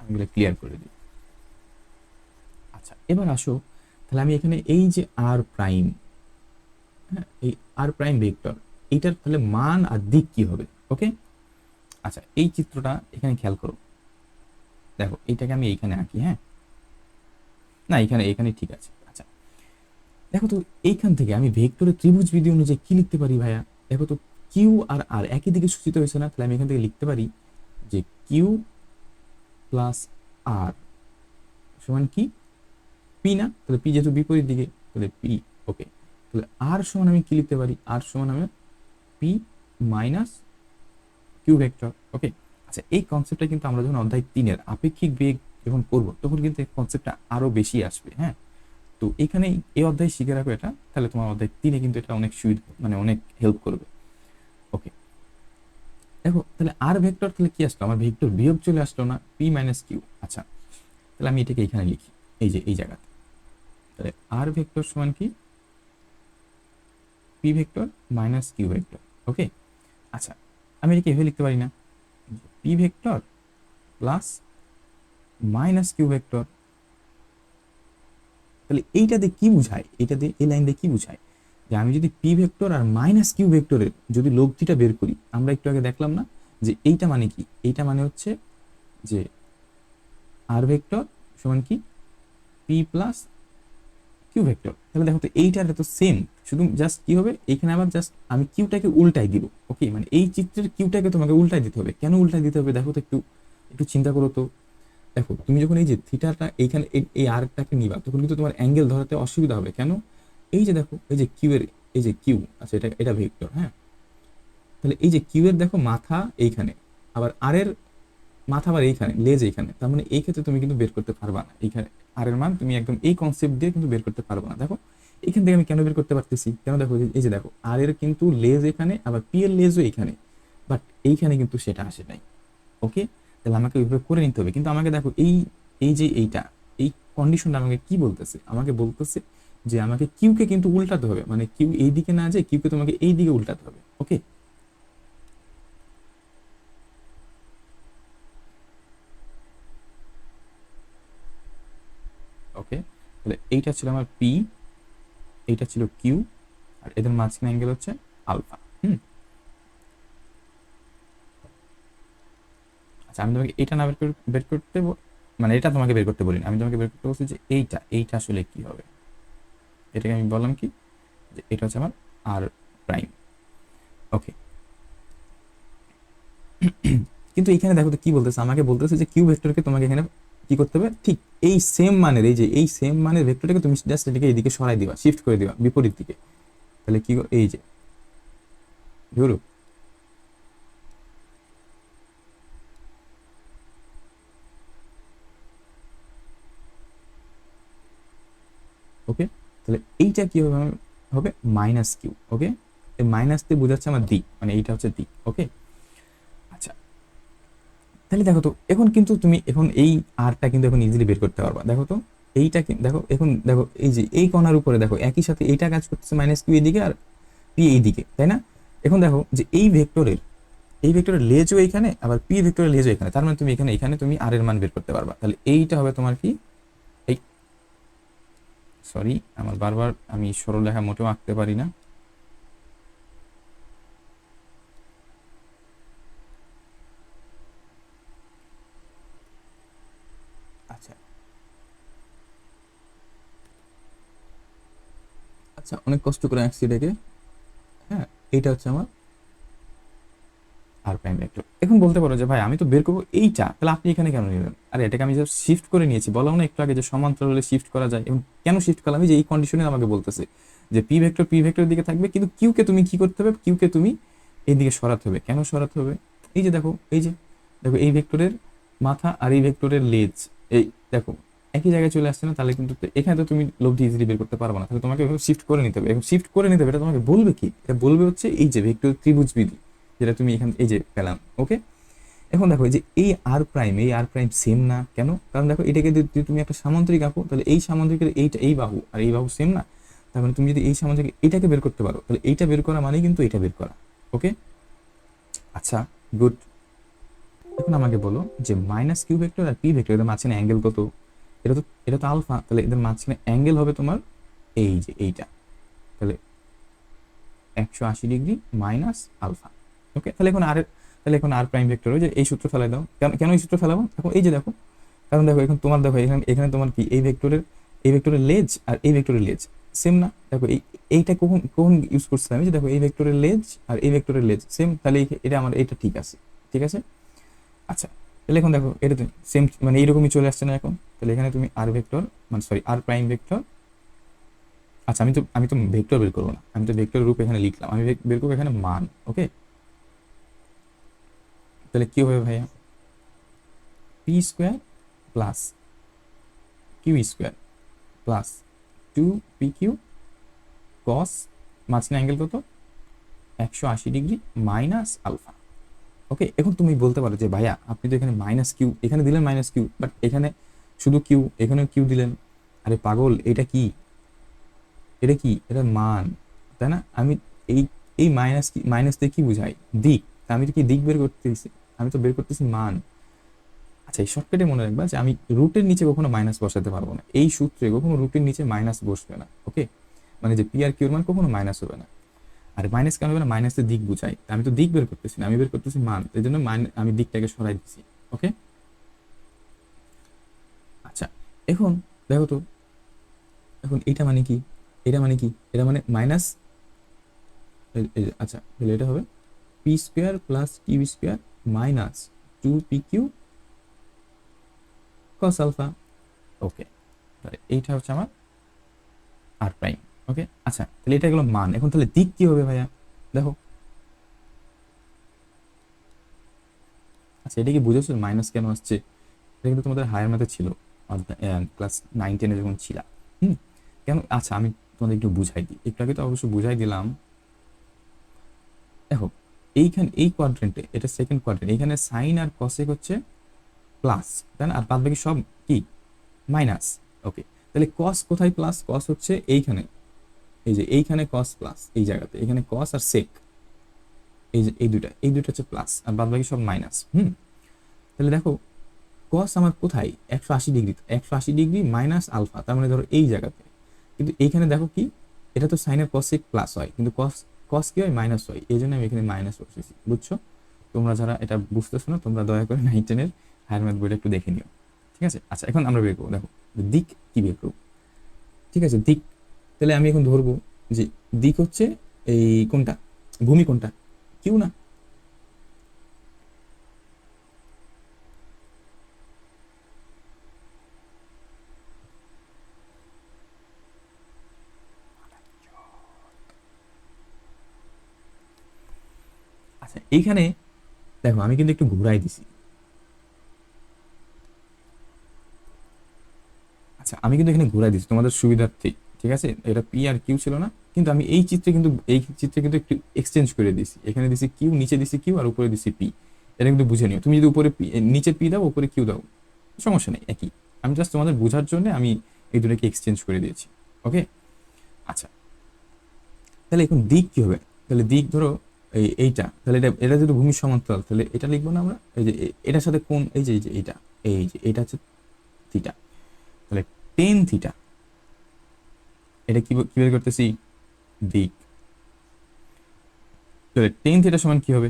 আমি এগুলো ক্লিয়ার করে দিই। আচ্ছা এবার আসো, তাহলে আমি এখানে এই যে আর প্রাইম, হ্যাঁ এই আর প্রাইম ভেক্টর, এইটার তাহলে মান আর দিক কি হবে? ওকে, আচ্ছা এই চিত্রটা এখানে খেয়াল করো, দেখো এইটাকে আমি এইখানে আঁকি, হ্যাঁ না এখানে এখানে ঠিক আছে। আচ্ছা দেখো তো এইখান থেকে আমি ভেক্টরের ত্রিভুজ বিধি অনুযায়ী কি লিখতে পারি ভাইয়া? দেখো তো কিউ আর আর একই দিকে সূচিত হয়েছে না? তাহলে আমি এখান থেকে লিখতে পারি যে কিউ প্লাস আর সমান কি পি না? তাহলে পি যেহেতু বিপরীত দিকে তাহলে পি। ওকে, তাহলে আর সমান আমি কি লিখতে পারি? আর সমান আমি P minus Q vector. Okay, আচ্ছা এই কনসেপ্টটা কিন্তু আমরা যখন অধ্যায় 3-এর আপেক্ষিক বেগ যখন করবো তখন কিন্তু এই কনসেপ্টটা আরো বেশি আসবে। হ্যাঁ, তো এখানে এই অধ্যায় শিখে রাখো এটা, তাহলে তোমার অধ্যায় 3-এ কিন্তু এটা অনেক সুবিধা, মানে অনেক হেল্প করবে। ওকে, দেখো তাহলে আর ভেক্টর তাহলে কি আসলো? আমার ভেক্টর বিয়োগ চলে আসলো না, পি মাইনাস কিউ। আচ্ছা তাহলে আমি এটাকে এখানে লিখি, এই যে এই জায়গাতে। তাহলে আর ভেক্টর সমান কি P vector minus Q vector. Okay, আচ্ছা আমি এটাকে এভাবে লিখতে পারি না, P vector plus minus Q vector. তাহলে এইটা দিয়ে কি বুঝায়? এটা দিয়ে এই লাইন দিয়ে কি বুঝায়? যে আমি যদি পি ভেক্টর আর মাইনাস কিউ ভেক্টরের যদি লব্ধিটা বের করি, আমরা একটু আগে দেখলাম না যে এইটা মানে কি? এইটা মানে হচ্ছে যে আর ভেক্টর সমান কি পি প্লাস কিউ ভেক্টর। তাহলে দেখো তো এইটার তো সেম, শুধু জাস্ট কি হবে এখানে আবার জাস্ট আমি কিউটাকে উল্টাই দিব। ওকে, মানে এই চিত্রের কিউটাকে তোমাকে উল্টাই দিতে হবে। কেন উল্টাই দিতে হবে দেখো তো, একটু একটু চিন্তা করো তো। দেখো তুমি যখন এই যে থিটাটা এইখানে এই আর্কটাকে নিবা তখন কিন্তু তোমার অ্যাঙ্গেল ধরাতে অসুবিধা হবে। কেন? এই যে দেখো এই যে কিউ এর, এই যে কিউ, আচ্ছা এটা এটা ভেক্টর, হ্যাঁ তাহলে এই যে কিউ এর দেখো মাথা এইখানে, আবার আর এর মাথা আবার এইখানে, লেজ এইখানে, তার মানে এই ক্ষেত্রে তুমি কিন্তু বের করতে পারবা না এইখানে আর এর মান, তুমি একদম এই কনসেপ্ট দিয়ে কিন্তু বের করতে পারবা না। দেখো এখান থেকে আমি কেন বের করতে পারতেছি? কেন? দেখো এই যে দেখো আর এর কিন্তু লেজ এখানে, আবার পি এর লেজও এখানে, বাট এইখানে কিন্তু সেটা আসে নাই। ওকে, তাহলে আমাকে ওইভাবে করে নিতে হবে। কিন্তু আমাকে দেখো এই এই যে এইটা, এই কন্ডিশনটা আমাকে কি বলতেছে? আমাকে বলতেছে যে আমাকে কিউকে কিন্তু উল্টাতে হবে, মানে কিউ এই দিকে না যায়, কিউকে তোমাকে এই দিকে উল্টাতে হবে। ওকে, ওকে, তাহলে এইটা ছিল আমার পি, এইটা ছিল কিউ, আর এদের মাঝখানে অ্যাঙ্গেল হচ্ছে আলফা। আচ্ছা আমি তোমাকে এটা না বের করতে মানে এটা তোমাকে বের করতে বলিনি, আমি তোমাকে বের করতে বলছি যে এইটা এইটা আসলে কি হবে। এটাকে আমি বললাম কি যে এটা হচ্ছে আমার আর প্রাইম। ওকে, কিন্তু এখানে দেখো তো কি বলতেছে, আমাকে বলতেছে যে কিউ ভেক্টরকে তোমাকে এখানে কি করতে হবে, ঠিক এই সেম মানের, এই যে এই সেম মানের ভেক্টরটাকে তুমি জাস্ট এটাকে এইদিকে সরাই দিবা, শিফট করে দিবা বিপরীত দিকে। তাহলে কি এই যে ধরো, ওকে, তাহলে এইটা কি হবে? হবে মাইনাস কিউ। ওকে, এই মাইনাস দিয়ে বোঝাচ্ছে আমার দিক, মানে এইটা হচ্ছে দিক। ওকে, আচ্ছা তাহলে দেখো তো এখন কিন্তু তুমি এখন এই আরটা কিন্তু এখন ইজিলি বের করতে পারবা। দেখো তো এইটা দেখো, এখন দেখো এই যে এই কণার উপরে দেখো একই সাথে এইটা কাজ করতেছে মাইনাস কিউ এইদিকে আর পি এইদিকে, তাই না? এখন দেখো যে এই ভেক্টরের লেজও এখানে, আবার পি ভেক্টরের লেজও এখানে, তার মানে তুমি এখানে এখানে তুমি আর এর মান বের করতে পারবা। তাহলে এইটা হবে তোমার কি এই, সরি আমার বারবার আমি সরল রেখা মোটেও আঁকতে পারি না। আচ্ছা আচ্ছা অনেক কষ্ট করে আঁকছি এটাকে। হ্যাঁ এইটা হচ্ছে আমার আর আর প্রাইম ভেক্টর। এখন বলতে পারো যে ভাই আমি তো বের করবো এইটা, তাহলে আপনি এখানে কেন নিলেন? আরে এটাকে আমি জাস্ট শিফট করে নিয়েছি, বললাম না একটু আগে যে সমান্তরাল হলে শিফট করা যায়। এবং কেন শিফট করলাম, এই যে এই কন্ডিশনে আমাকে বলতেছে যে পি ভেক্টরের দিকে থাকবে, কিন্তু কিউকে তুমি কি করতে হবে, কিউকে তুমি এইদিকে সরাতে হবে। কেন সরাতে হবে? এই যে দেখো, এই যে দেখো এই ভেক্টরের মাথা আর এই ভেক্টরের লেজ, এই দেখো একই জায়গায় চলে আসছে না? তাহলে কিন্তু এখানে তো তুমি লব্ধি ইজিলি বের করতে পারবে না, তাহলে তোমাকে শিফট করে নিতে হবে। এবং শিফট করে নিতে হবে এটা তোমাকে বলবে কি? এটা বলবে হচ্ছে এই যে ভেক্টর ত্রিভুজ বিধি, যেটা তুমি এখান এই যে পেলাম। ওকে, এখন দেখো এই যে এই আর প্রাইম সেম না কেন? কারণ দেখো এটাকে যদি তুমি একটা সামান্তরিক আঁকো, তাহলে এই সামান্তরিকের এইটা, এই বাহু আর এই বাহু সেম না? তার মানে তুমি যদি এই সামান্তরিক এটাকে বের করতে পারো, তাহলে এইটা বের করা মানে কিন্তু এটা বের করা। ওকে, আচ্ছা, গুড। এখন আমাকে বলো যে মাইনাস কিউ ভেক্টর আর পি ভেক্টর এদের মাঝখানে অ্যাঙ্গেল কত? এটা তো আলফা, তাহলে এদের মাঝখানে অ্যাঙ্গেল হবে তোমার এই যে এইটা, তাহলে 180 ডিগ্রি মাইনাস আলফা। ওকে, তাহলে এখন আর প্রাইম ভেক্টর ওই যে এই সূত্র ফেলাই দাও। কেন এই সূত্র ফেলাবো? দেখো এই যে দেখো, কারণ দেখো এখন তোমার দেখো এখানে এখানে তোমার কি এই ভেক্টরের লেজ আর এই ভেক্টরের লেজ সেম না? দেখো এইটা কখন কখন ইউজ করছিলাম আমি, যে দেখো এই ভেক্টরের লেজ আর এই ভেক্টরের লেজ সেম, তাহলে এটা আমার এটা ঠিক আছে, ঠিক আছে। আচ্ছা, তাহলে এখন দেখো এটা সেম মানে এইরকমই চলে আসছে না এখন? তাহলে এখানে তুমি আর ভেক্টর মানে সরি আর প্রাইম ভেক্টর, আচ্ছা আমি তো ভেক্টর বের করবো না, আমি তো ভেক্টর রূপ এখানে লিখলাম, আমি বের করবো এখানে মান। ওকে, তাহলে কি হবে ভাইয়া? P square plus Q square plus 2pq cos, মাঝখানে অ্যাঙ্গেল কত? 180 ডিগ্রি মাইনাস আলফা। ওকে, এখন তুমি বলতে পারো যে ভাইয়া আপনি তো এখানে মাইনাস কিউ এখানে দিলেন, মাইনাস কিউ, বাট এখানে শুধু কিউ, এখানেও কিউ দিলেন। আরে পাগল, এটা কি? এটা মান, তাই না? আমি এই এই মাইনাস দিয়ে কি বুঝাই? দিক। তা আমি তো কি দিক বের করতেছি? আমি তো বের করতেছি মান। আচ্ছা, এই শর্টকাটে মনে রাখবা যে আমি রুটের নিচে কখনো মাইনাস বসাতে পারবো না, এই সূত্রে কখনো রুটের নিচে মাইনাস বসবে না। ওকে, মানে যে পি আর কিউর মান কখনো মাইনাস হবে না। আর মাইনাস কেন হবে না? মাইনাসের দিক বুঝাই, আমি তো দিক বের করতেছি না, আমি বের করতেছি মান, এই জন্য আমি দিকটাকে সরাই দিচ্ছি। ওকে, আচ্ছা, এখন দেখো তো, এখন এটা মানে কি? এটা মানে মাইনাস, আচ্ছা তাহলে এটা হবে P square plus Q square minus 2pq cos alpha. Okay, তাহলে এইটা হচ্ছে আমার আর প্রাইম। ওকে, আচ্ছা তাহলে এটা গেলো মান। এখন তাহলে দিক কি হবে ভাইয়া? দেখো, আচ্ছা এটা কি বুঝেছো মাইনাস কেন আসছে? এটা কিন্তু তোমাদের হায়ার ম্যাথে ছিল, ক্লাস 9-10 যখন ছিল। হুম, কেন? আচ্ছা আমি তোমাদের একটু বুঝাই দিই, একটু আগে তো অবশ্য বুঝাই দিলাম। দেখো এইখানে এই কোয়াড্রেন্টে, এটা সেকেন্ড কোয়াড্রেন্ট, এখানে সাইন আর কসেক হচ্ছে প্লাস, তাই না? আর বাদ বাকি সব কি? মাইনাস। ওকে, তাহলে কস কোথায় প্লাস? কস হচ্ছে এইখানে, এই যে এইখানে কস প্লাস, এই জায়গাতে এখানে কস আর সেক, এই যে এই দুইটা হচ্ছে প্লাস, আর বাদ বাকি সব মাইনাস। তাহলে দেখো কস আমার কোথায়? 180 ডিগ্রি, 180 ডিগ্রি মাইনাস আলফা, তার মানে ধরো এই জায়গাতে। কিন্তু এইখানে দেখো কি, এটা তো সাইনের কসেক প্লাস হয়, কিন্তু কস কস কি হয়? মাইনাস হয়, এই জন্য আমি এখানে মাইনাস বসেছি। বুঝছো? তোমরা যারা এটা বুঝতেছো না, তোমরা দয়া করে 9-10 হায়ার ম্যাথ বইটা একটু দেখে নিও, ঠিক আছে? আচ্ছা, এখন আমরা বের করবো, দেখো দিক কি বের করবো। ঠিক আছে, দিক, তাহলে আমি এখন ধরবো যে দিক হচ্ছে এই কোনটা, ভূমি কোনটা? কিউ না? আচ্ছা এইখানে দেখো আমি কিন্তু একটু ঘুরাই দিছি। আচ্ছা আমি কিন্তু এখানে ঘুরাই দিচ্ছি তোমাদের সুবিধার্থে, ঠিক আছে? এটা পি আর কিউ ছিল না, কিন্তু আমি এই চিত্রে কিন্তু একটু এক্সচেঞ্জ করে দিছি, এখানে দিছি কিউ, নিচে দিছি কিউ, আর উপরে দিছি পি। এটা কিন্তু বুঝে নিও, তুমি যদি উপরে নিচে পি দাও, উপরে কিউ দাও, সমস্যা নেই, একই। আমি জাস্ট তোমাদের বোঝার জন্য আমি এই দুটোকে এক্সচেঞ্জ করে দিয়েছি। ওকে, আচ্ছা তাহলে এখন দিক কি হবে? তাহলে দিক ধরো এইটা, তাহলে এটা যদি ভূমির সমান্তরাল, তাহলে এটা লিখবো না আমরা? এই যে এটার সাথে কোন, এই যে এটা হচ্ছে থিটা, তাহলে টেন থিটা, এটা কি বের করতেছি? দিক। তাহলে টেন থিটা সমান কি হবে?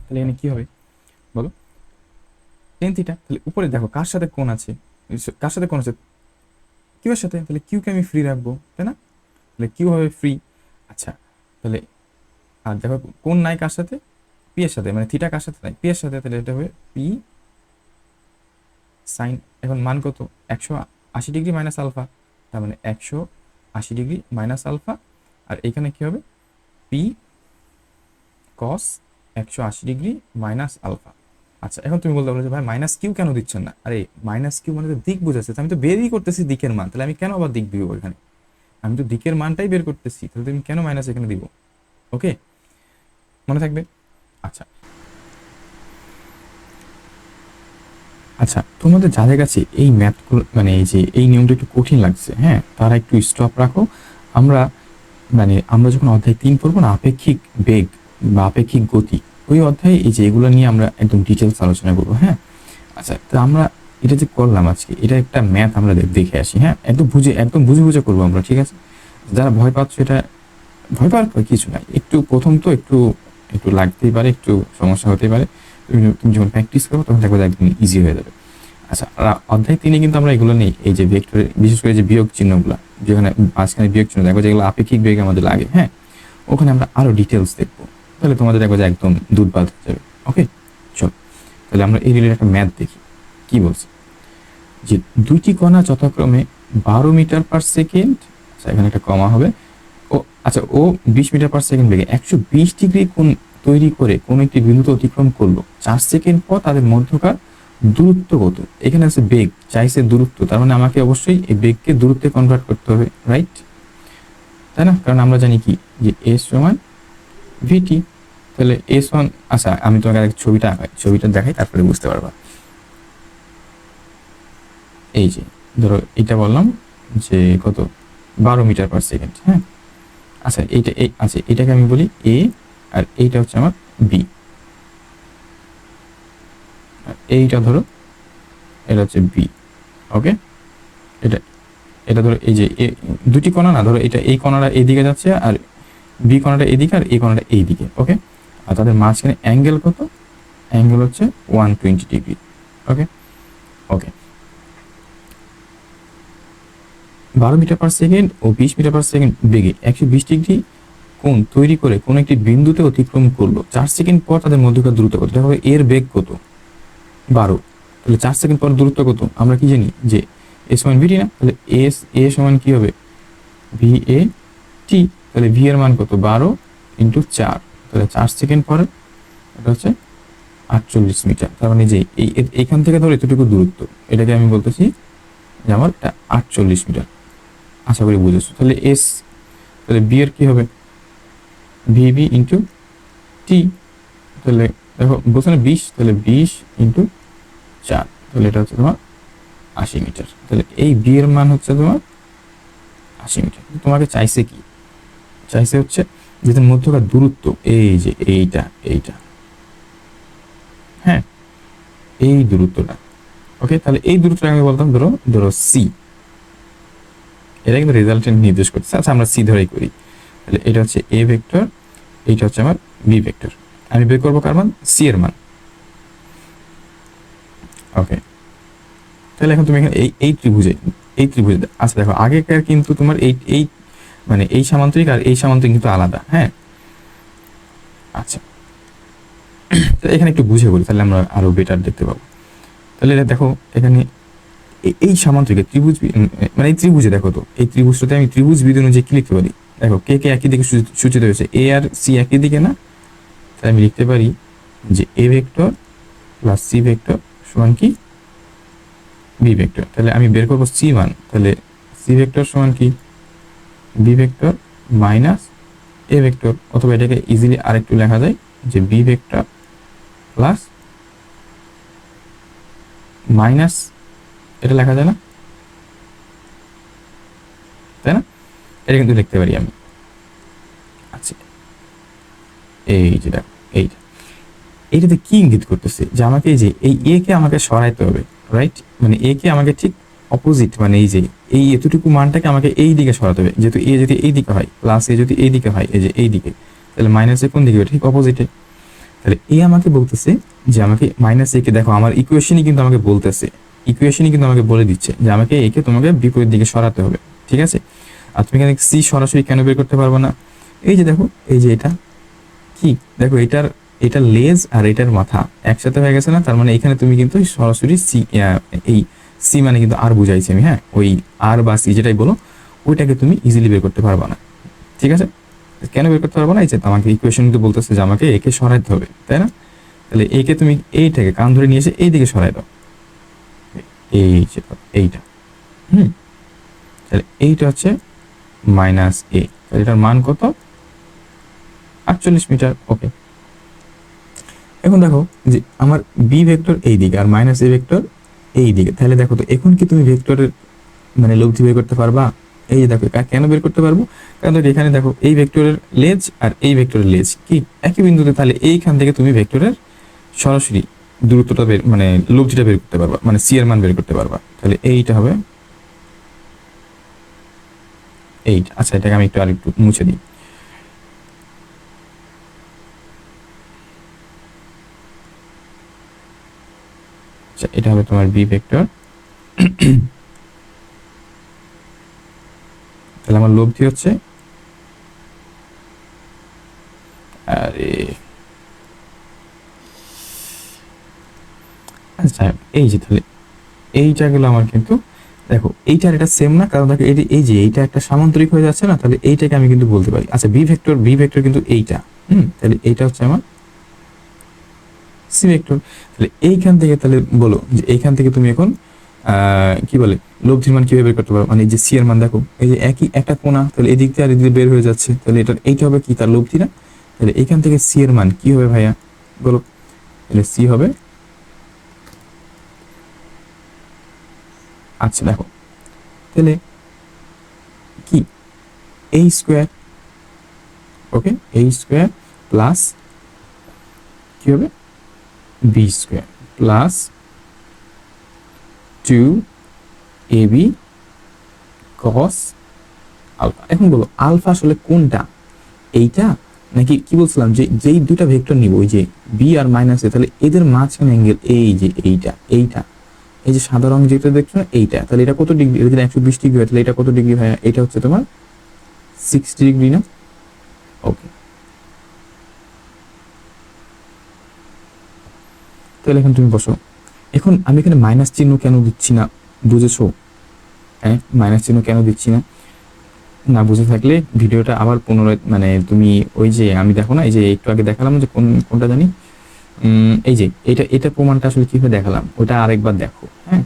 তাহলে এখানে কি হবে বলো? টেন থিটা, তাহলে উপরে দেখো কার সাথে কোণ আছে? কার সাথে কোণ আছে? কিউ এর সাথে, তাহলে কিউ কে আমি ফ্রি রাখবো, তাই না? তাহলে কিউ হবে ফ্রি। আচ্ছা, তাহলে আর দেখো কোন নাই কার সাথে, পি এর সাথে, মানে থিটা কার সাথে নাই, পি এর সাথে, তাহলে এটা হবে পি সাইন, এখন মান কত, 180 ডিগ্রি মাইনাস আলফা, তার মানে 180 ডিগ্রি মাইনাস আলফা। আর এখানে কি হবে, পি কস 180 ডিগ্রি মাইনাস আলফা। আচ্ছা, এখন তুমি বলতে পারো যে ভাই মাইনাস কিউ কেন দিচ্ছেন না? আরে মাইনাস কিউ মানে তো দিক বোঝাচ্ছে, আমি তো বেরই করতেছি দিকের মান, তাহলে আমি কেন আবার দিক দিব এখানে? আমি তো দিকের মানটাই বের করতেছি, তাহলে তুমি কেন মাইনাস এখানে দিব? ওকে, মনে থাকবে। আচ্ছা আচ্ছা, তোমাদের যাদের কাছে এই ম্যাথগুলো মানে এই যে এই নিয়মটা একটু কঠিন লাগছে, হ্যাঁ, তারা একটু স্টপ রাখো। আমরা আমরা যখন অধ্যায় 3 পড়বো না, আপেক্ষিক বেগ বা আপেক্ষিক গতি, ওই অধ্যায়ে এই যে এগুলো নিয়ে আমরা একদম ডিটেলস আলোচনা করবো, হ্যাঁ। আচ্ছা, তো আমরা এটা যে করলাম আজকে, এটা একটা ম্যাথ আমরা দেখে আসি, হ্যাঁ, একদম বুঝে বুঝে করবো আমরা, ঠিক আছে? যারা ভয় পাচ্ছ, এটা ভয় পাওয়ার কিছু নাই, একটু প্রথম তো একটু একটু লাগতেই পারে, একটু সমস্যা হতেই পারে। তুমি যখন প্র্যাকটিস করো তখন দেখবে যে একদম ইজি হয়ে যাবে। আচ্ছা, আর অধ্যায় 3 কিন্তু আমরা এগুলো নেই, এই যে ভেক্টরের বিশেষ করে যে বিয়োগ চিহ্নগুলো, যেখানে মাঝখানে বিয়োগ চিহ্ন দেখো, যেগুলো আপেক্ষিক বেগ আমাদের লাগে, হ্যাঁ, ওখানে আমরা আরো ডিটেলস দেখবো। তাহলে তোমাদের দেখবো যে একদম দুধ ভাত হয়ে যাবে। ওকে, চল তাহলে আমরা এই রিলেটেড একটা ম্যাথ দেখি। কি বলছে, যে দুইটি কণা যথাক্রমে 12 মিটার/সেকেন্ড, আচ্ছা এখানে একটা কমা হবে, ও আচ্ছা ও 20 মিটার/সেকেন্ড বেগে 120 ডিগ্রি কোণ তৈরি করে কোন একটি বিন্দুতে অতিক্রম করলো, 4 সেকেন্ড পর তাদের মধ্যকার দূরত্ব কত? এখানে আছে বেগ, চাইছে দূরত্ব, তার মানে আমাকে অবশ্যই এই বেগকে দূরত্বে কনভার্ট করতে হবে, রাইট? তাই না? কারণ আমরা জানি কি, যে এস সমান ভিটি। তাহলে এস ওয়ান, আচ্ছা আমি তোমাকে আগে ছবিটা দেখাই, তারপরে বুঝতে পারবা। এই যে ধরো এটা বললাম যে কত, 12 মিটার/সেকেন্ড, হ্যাঁ। আচ্ছা আচ্ছা এটাকে আমি বলি এ, আর এইটা হচ্ছে আমার বি, আর এইটা ধরো এটা হচ্ছে বি। ওকে, এটা এটা ধরো এই যে দুটি কণা না, ধরো এটা এই কণাটা এইদিকে যাচ্ছে, আর বি কণাটা এইদিকে, আর এই কণাটা এইদিকে। ওকে, আর তাদের মাঝখানে অ্যাঙ্গেল কত? অ্যাঙ্গেল হচ্ছে 120 ডিগ্রি। ওকে ওকে, 12 মিটার/সেকেন্ড ও 20 মিটার/সেকেন্ড বেগে 120 ডিগ্রি কোণ তৈরি করে কোন একটি বিন্দুতে অতিক্রম করলো, 4 সেকেন্ড পর তাদের মধ্যকার দূরত্ব কত? দেখো এর বেগ কত, 12, তাহলে 4 সেকেন্ড পর দূরত্ব কত? আমরা কি জানি যে এ সমান ভিটি না, তাহলে এ সমান কি হবে, ভি এ টি। তাহলে ভি এর মান কত, 12 × 4, তাহলে 4 সেকেন্ড পরে এটা হচ্ছে 48 মিটার। তার মানে যে এইখান থেকে ধরো এতটুকু দূরত্ব, এটাকে আমি বলতেছি যে আমার এটা 48 মিটার। আশা করি বুঝেছো। তাহলে তাহলে বি এর কি হবে, ভিবি ইন্টু টি। তাহলে দেখো বলছে না 20, তাহলে 20 × 4, তাহলে এটা হচ্ছে তোমার 80 মিটার। তাহলে এই বি এর মান হচ্ছে তোমার 80 মিটার। তোমাকে চাইছে কি, চাইছে হচ্ছে যেটার মধ্যকার দূরত্ব, এই যে এইটা, হ্যাঁ, এই দূরত্বটা। ওকে, তাহলে এই দূরত্বটা আমি বলতাম ধরো সি, এটা কিন্তু রেজাল্টেন্ট নির্দেশ করছে। আচ্ছা আমরা সি ধরেই করি। তাহলে এটা হচ্ছে এ ভেক্টর, এইটা হচ্ছে আমার বি ভেক্টর। আমি বের করবো কার মান, সি এর মান। ওকে, তাহলে এখন তুমি এখানে এই ত্রিভুজে আচ্ছা দেখো আগেকার কিন্তু তোমার এই মানে এই সামান্তরিক আর এই সামান্তরিক কিন্তু আলাদা, হ্যাঁ। আচ্ছা, তো এখানে একটু বুঝে বলি, তাহলে আমরা আরো বেটার দেখতে পাবো। তাহলে দেখো এখানে এই সামান্তরিক ত্রিভুজ, মানে এই ত্রিভুজে দেখো তো, এই ত্রিভুজটাতে আমি ত্রিভুজ বিধি অনুযায়ী কি লিখতে পারি, দেখো কে একই দিকে সূচিত হয়েছে, এ আর সি একই দিকে না, তাহলে আমি লিখতে পারি যে A vector plus C vector সমান কি, বি ভেক্টর। তাহলে আমি বের করবো সি মান, তাহলে সি ভেক্টর সমান কি, B vector minus A vector, অথবা এটাকে ইজিলি আরেকটু লেখা যায় যে বি ভেক্টর প্লাস মাইনাস, এটা লেখা যায় না, তাই না? এটা কিন্তু লিখতে পারি আমি। আচ্ছা এই যেটা এইটাতে কি ইঙ্গিত করতেছে, যে আমাকে এই যে এই এ কে আমাকে সরাইতে হবে, রাইট? মানে এ কে আমাকে ঠিক অপোজিট, মানে এই যে এই এতটুকু মানটাকে আমাকে এই দিকে সরাতে হবে, যেহেতু এ যদি এই দিকে হয় প্লাস এ যদি এই দিকে হয়, এই যে এই দিকে, তাহলে মাইনাস এ কোন দিকে, ঠিক অপোজিটে। তাহলে এ আমাকে বলতেছে যে আমাকে মাইনাস এ কে, দেখো আমার ইকুয়েশনই কিন্তু আমাকে বলতেছে, ইকুয়েশনই কিন্তু আমাকে বলে দিচ্ছে যে আমাকে একে তোমাকে বিপরীত দিকে সরাতে হবে, ঠিক আছে? আর তুমি এখানে সি সরাসরি কেন বের করতে পারবো না, এই যে দেখো এই যে এটা কি দেখো, এটার লেজ আর এটার মাথা একসাথে হয়ে গেছে না, তার মানে এখানে তুমি কিন্তু সরাসরি সি, এই সি মানে কিন্তু আর বুঝাইছি আমি, হ্যাঁ, ওই আর বা সি যেটাই বলো ওইটাকে তুমি ইজিলি বের করতে পারবা না। ঠিক আছে, কেন বের করতে পারবো না? এই যে আমাকে ইকুয়েশন কিন্তু বলতেছে যে আমাকে একে সরাইতে হবে, তাই না? তাহলে একে তুমি এইটাকে কান ধরে নিয়ে এসে এই দিকে সরাই দাও, এই যে এইটা, হুম, তাহলে এইটা হচ্ছে মাইনাস এ, তাহলে এটার মান কত? 48 মিটার। ওকে, এখন দেখো যে আমার বি ভেক্টর এই দিকে আর মাইনাস এ ভেক্টর এই দিকে, তাহলে দেখো তো এখন কি তুমি ভেক্টরের মানে লব্ধি বের করতে পারবা? এই যে দেখো কেন বের করতে পারবো, কারণ দেখো এখানে দেখো এই ভেক্টরের লেজ আর এই ভেক্টরের লেজ কি একই বিন্দুতে, তাহলে এইখান থেকে তুমি ভেক্টরের সরাসরি দূরত্বটা বের মানে লব্ধিটা বের করতে পারবা, মানে সি এর মান বের করতে পারবা। তাহলে এইটা হবে 8। আচ্ছা, এটাকে আমি আরেকটু মুছে দিই। আচ্ছা, এটা হবে তোমার বি ভেক্টর। তাহলে আমার লব্ধি হচ্ছে, আরে আচ্ছা এই যে তাহলে এইটা গেল আমার, কিন্তু দেখো এইটার এটা সেম না, কারণ দেখো এই যে এইটা একটা সামান্তরিক হয়ে যাচ্ছে না, তাহলে এইটাকে আমি কিন্তু বলতে পারি আচ্ছা বি ভেক্টর কিন্তু এইটা, তাহলে এইটা হচ্ছে আমার সি ভেক্টর। তাহলে এইখান থেকে তাহলে বলো যে এইখান থেকে তুমি এখন কি বলে লব্ধির মান কিভাবে বের করতে পারো, মানে এই যে সি এর মান দেখো এই যে একই একটা কোণা, তাহলে এদিক দিয়ে আর এদিকে বের হয়ে যাচ্ছে, তাহলে এইটা হবে কি তার লব্ধি না? তাহলে এইখান থেকে সি এর মান কি হবে ভাইয়া বলো? তাহলে সি হবে, আচ্ছা দেখো তাহলে কি এই স্কোয়ার, ওকে, এই স্কোয়ার প্লাস কি হবে B square plus 2ab cos alpha. এখন বলো আলফা আসলে কোনটা, এইটা নাকি কি বলছিলাম যে যেই দুটা ভেক্টর নিব ওই যে বি আর মাইনাস এ, তাহলে এদের মাঝখানে অ্যাঙ্গেল এই যে এইটা এই যে সাদা রং যেটা দেখছো না এইটা, তাহলে এটা কত ডিগ্রি? এটা যদি 120 ডিগ্রি হয় তাহলে এটা কত ডিগ্রি ভাইয়া? এটা হচ্ছে তোমার 60 ডিগ্রি না? ওকে, তাহলে এখন তুমি বসো। এখন আমি এখানে মাইনাস চিহ্ন কেন দিচ্ছি না বুঝেছো? হ্যাঁ, মাইনাস চিহ্ন কেন দিচ্ছি না, না বুঝে থাকলে ভিডিওটা আবার পুনরায় মানে তুমি ওই যে আমি দেখো না এই যে একটু আগে দেখালাম যে কোনটা জানি, এই যে এটা প্রমাণটা আসলে কিভাবে দেখালাম ওটা আরেকবার দেখো, হ্যাঁ,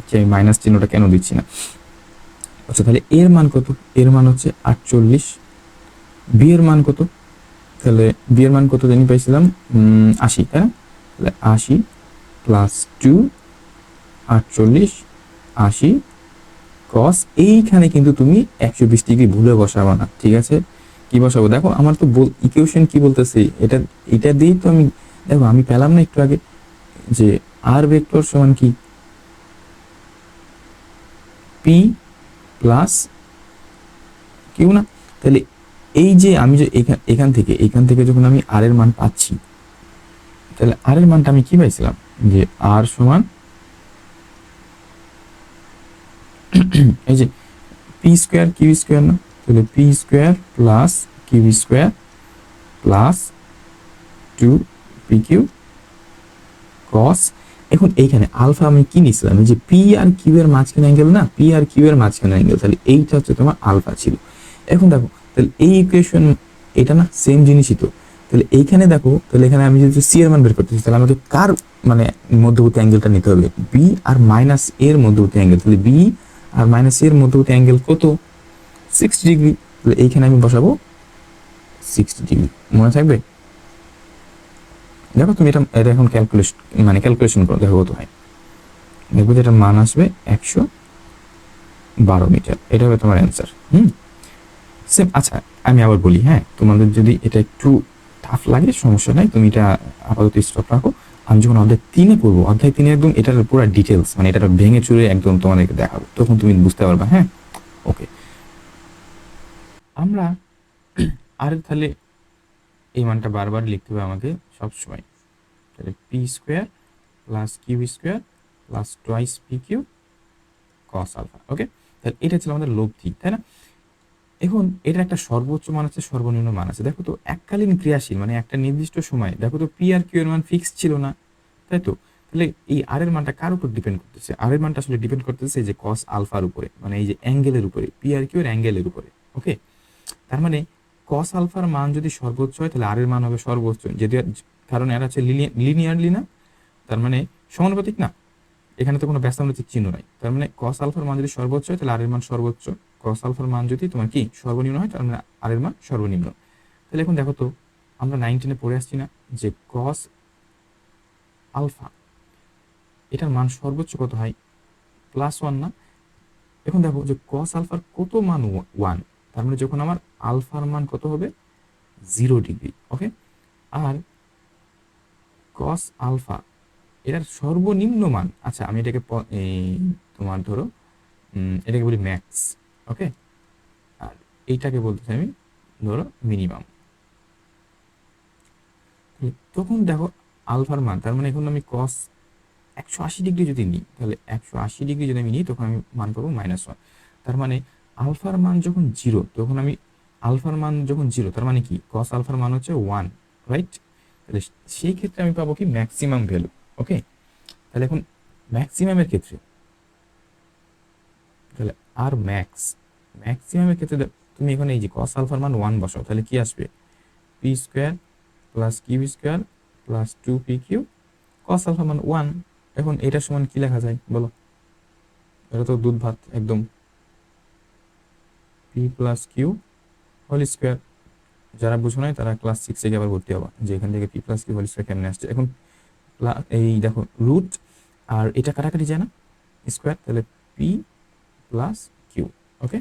যে মাইনাস চিহ্নটা কেন দিচ্ছি না। আচ্ছা, তাহলে এর মান কত? এর মান হচ্ছে 48। বি এর মান কত? তাহলে বি এর মান কত জানি পাইছিলাম 80, তাই না? তাহলে 80 প্লাস 2 48 80 কস, এইখানে কিন্তু তুমি 120 ডিগ্রি ভুলে বসাবো না, ঠিক আছে? কি বসাবো দেখো, আমার তো ইকুয়েশন কি বলতেছে এটা দিয়েই তো আমি, দেখো আমি পেলাম না একটু আগে যে আর ভেক্টর সমান কি পি প্লাস কিউ না? তাহলে এই যে আমি যে এখান থেকে যখন আমি আর এর মান পাচ্ছি, তাহলে আর এর মানটা আমি কি পাইছিলাম যে আর সমান এই যে পি স্কোয়ার কিউ স্কোয়ার না? তাহলে P square plus Q square plus 2pq cos। এখন এইখানে আলফা আমি কি নিছিলাম, এই যে পি আর কিউ এর মাঝখানে অ্যাঙ্গেল না, পি আর কিউ এর মাঝখানে অ্যাঙ্গেল, তাহলে এইটা হচ্ছে তোমার আলফা ছিল। এখন দেখো তাহলে এই ইকুয়েশন এটা না সেম জিনিসই তো, তাহলে এইখানে দেখো তাহলে এখানে আমি যদি সি এর মান বের করতেছি তাহলে আমাকে কার মানে মধ্যবর্তী অ্যাঙ্গেলটা নিতে হবে? বি আর মাইনাস এর মধ্যবর্তী অ্যাঙ্গেল, তাহলে বি আর মাইনাস এর মধ্যবর্তী অ্যাঙ্গেল কত? 60 ডিগ্রি। তাহলে এইখানে আমি বসাবো 60 ডিগ্রি, মনে থাকবে? দেখো তুমি এটা এখন ক্যালকুলেশন করো, দেখো কত হয়। দেখবো যে এটার মান আসবে 112 মিটার, এটা হবে তোমার অ্যান্সার। সেম। আচ্ছা, আমি আবার বলি, হ্যাঁ, তোমাদের যদি এটা একটু টাফ লাগে সমস্যা নাই, তুমি এটা আপাতত স্টপ রাখো। আমি যখন অধ্যায় 3-এ পড়বো, অধ্যায় 3-এ একদম এটার পুরো ডিটেলস মানে এটা ভেঙে চুরে একদম তোমাদেরকে দেখাবো, তখন তুমি বুঝতে পারবা। হ্যাঁ, ওকে, আমরা আর তাহলে এই মানটা বারবার লিখতে হবে আমাকে সবসময়, তাহলে P square plus Q square plus twice P Q cos alpha. Okay, তাহলে এটা ছিল আমাদের লব্ধি, তাই না? এখন এটার একটা সর্বোচ্চ মান আছে, সর্বনিম্ন মান আছে। দেখো তো এককালীন ক্রিয়াশীল মানে একটা নির্দিষ্ট সময় দেখো তো পি আর কিউ এর মান ফিক্স ছিল না, তাই তো? তাহলে এই আর এর মানটা কার উপর ডিপেন্ড করতেছে? আর এর মানটা আসলে ডিপেন্ড করতেছে এই যে কস আলফার উপরে, মানে এই যে অ্যাঙ্গেলের উপরে, পি আর কিউ এর অ্যাঙ্গেলের উপরে। ওকে, তার মানে কস আলফার মান যদি সর্বোচ্চ হয় তাহলে আর এর মান হবে সর্বোচ্চ, যদি কারণ এরা হচ্ছে লিনিয়ারলি না, তার মানে সমানুপাতিক না, এখানে তো কোনো ব্যস্তানুপাতিক চিহ্ন নাই। তার মানে কস আলফার মান যদি সর্বোচ্চ হয় তাহলে আর এর মান সর্বোচ্চ, কস আলফার মান যদি তোমার কি সর্বনিম্ন হয় তার মানে আর এর মান সর্বনিম্ন। তাহলে এখন দেখো তো আমরা 19-এ পড়ে আসছি না যে কস আলফা এটার মান সর্বোচ্চ কত হয়? +1 না? এখন দেখো যে কস আলফার কত মান 1, তার মানে যখন আমার আলফার মান কত হবে 0 ডিগ্রি। ওকে, আর কস আলফা এটার সর্বনিম্ন মান, আচ্ছা আমি এটাকে তোমার ধরো এটাকে বলি ম্যাক্স। ওকে, আর এইটাকে বলতেছি আমি ধরো মিনিমাম। তখন দেখো আলফার মান, তার মানে এখন আমি কস 180 ডিগ্রি যদি নিই, তাহলে 180 ডিগ্রি যদি আমি নিই তখন আমি মান পাবো -1। তার মানে আলফার মান যখন 0 তখন আমি আলফার মান যখন 0 তার মানে কি কস আলফার মান হচ্ছে 1, রাইট? তাহলে সেই ক্ষেত্রে আমি পাবো কি ম্যাক্সিমাম ভ্যালু। ওকে, তাহলে এখন ম্যাক্সিমামের ক্ষেত্রে তাহলে আর ম্যাক্সিমামের ক্ষেত্রে তুমি এখানে এই যে কস আলফার মান 1 বসাও, তাহলে কি আসবে? P square plus Q square plus 2pq, cos alpha মান 1। এখন এটার সমান কি লেখা যায় বলো? এটা তো দুধ ভাত একদম, p plus q whole square. যারা বুঝো নাই তারা ক্লাস 6 থেকে আবার ভর্তি হবা যে এখান থেকে p plus q whole square কেমনে আসছে। এখন এই দেখো রুট আর এটা কাটাকাটি যায় না, স্কোয়ার, তাহলে পি প্লাস কিউ। ওকে,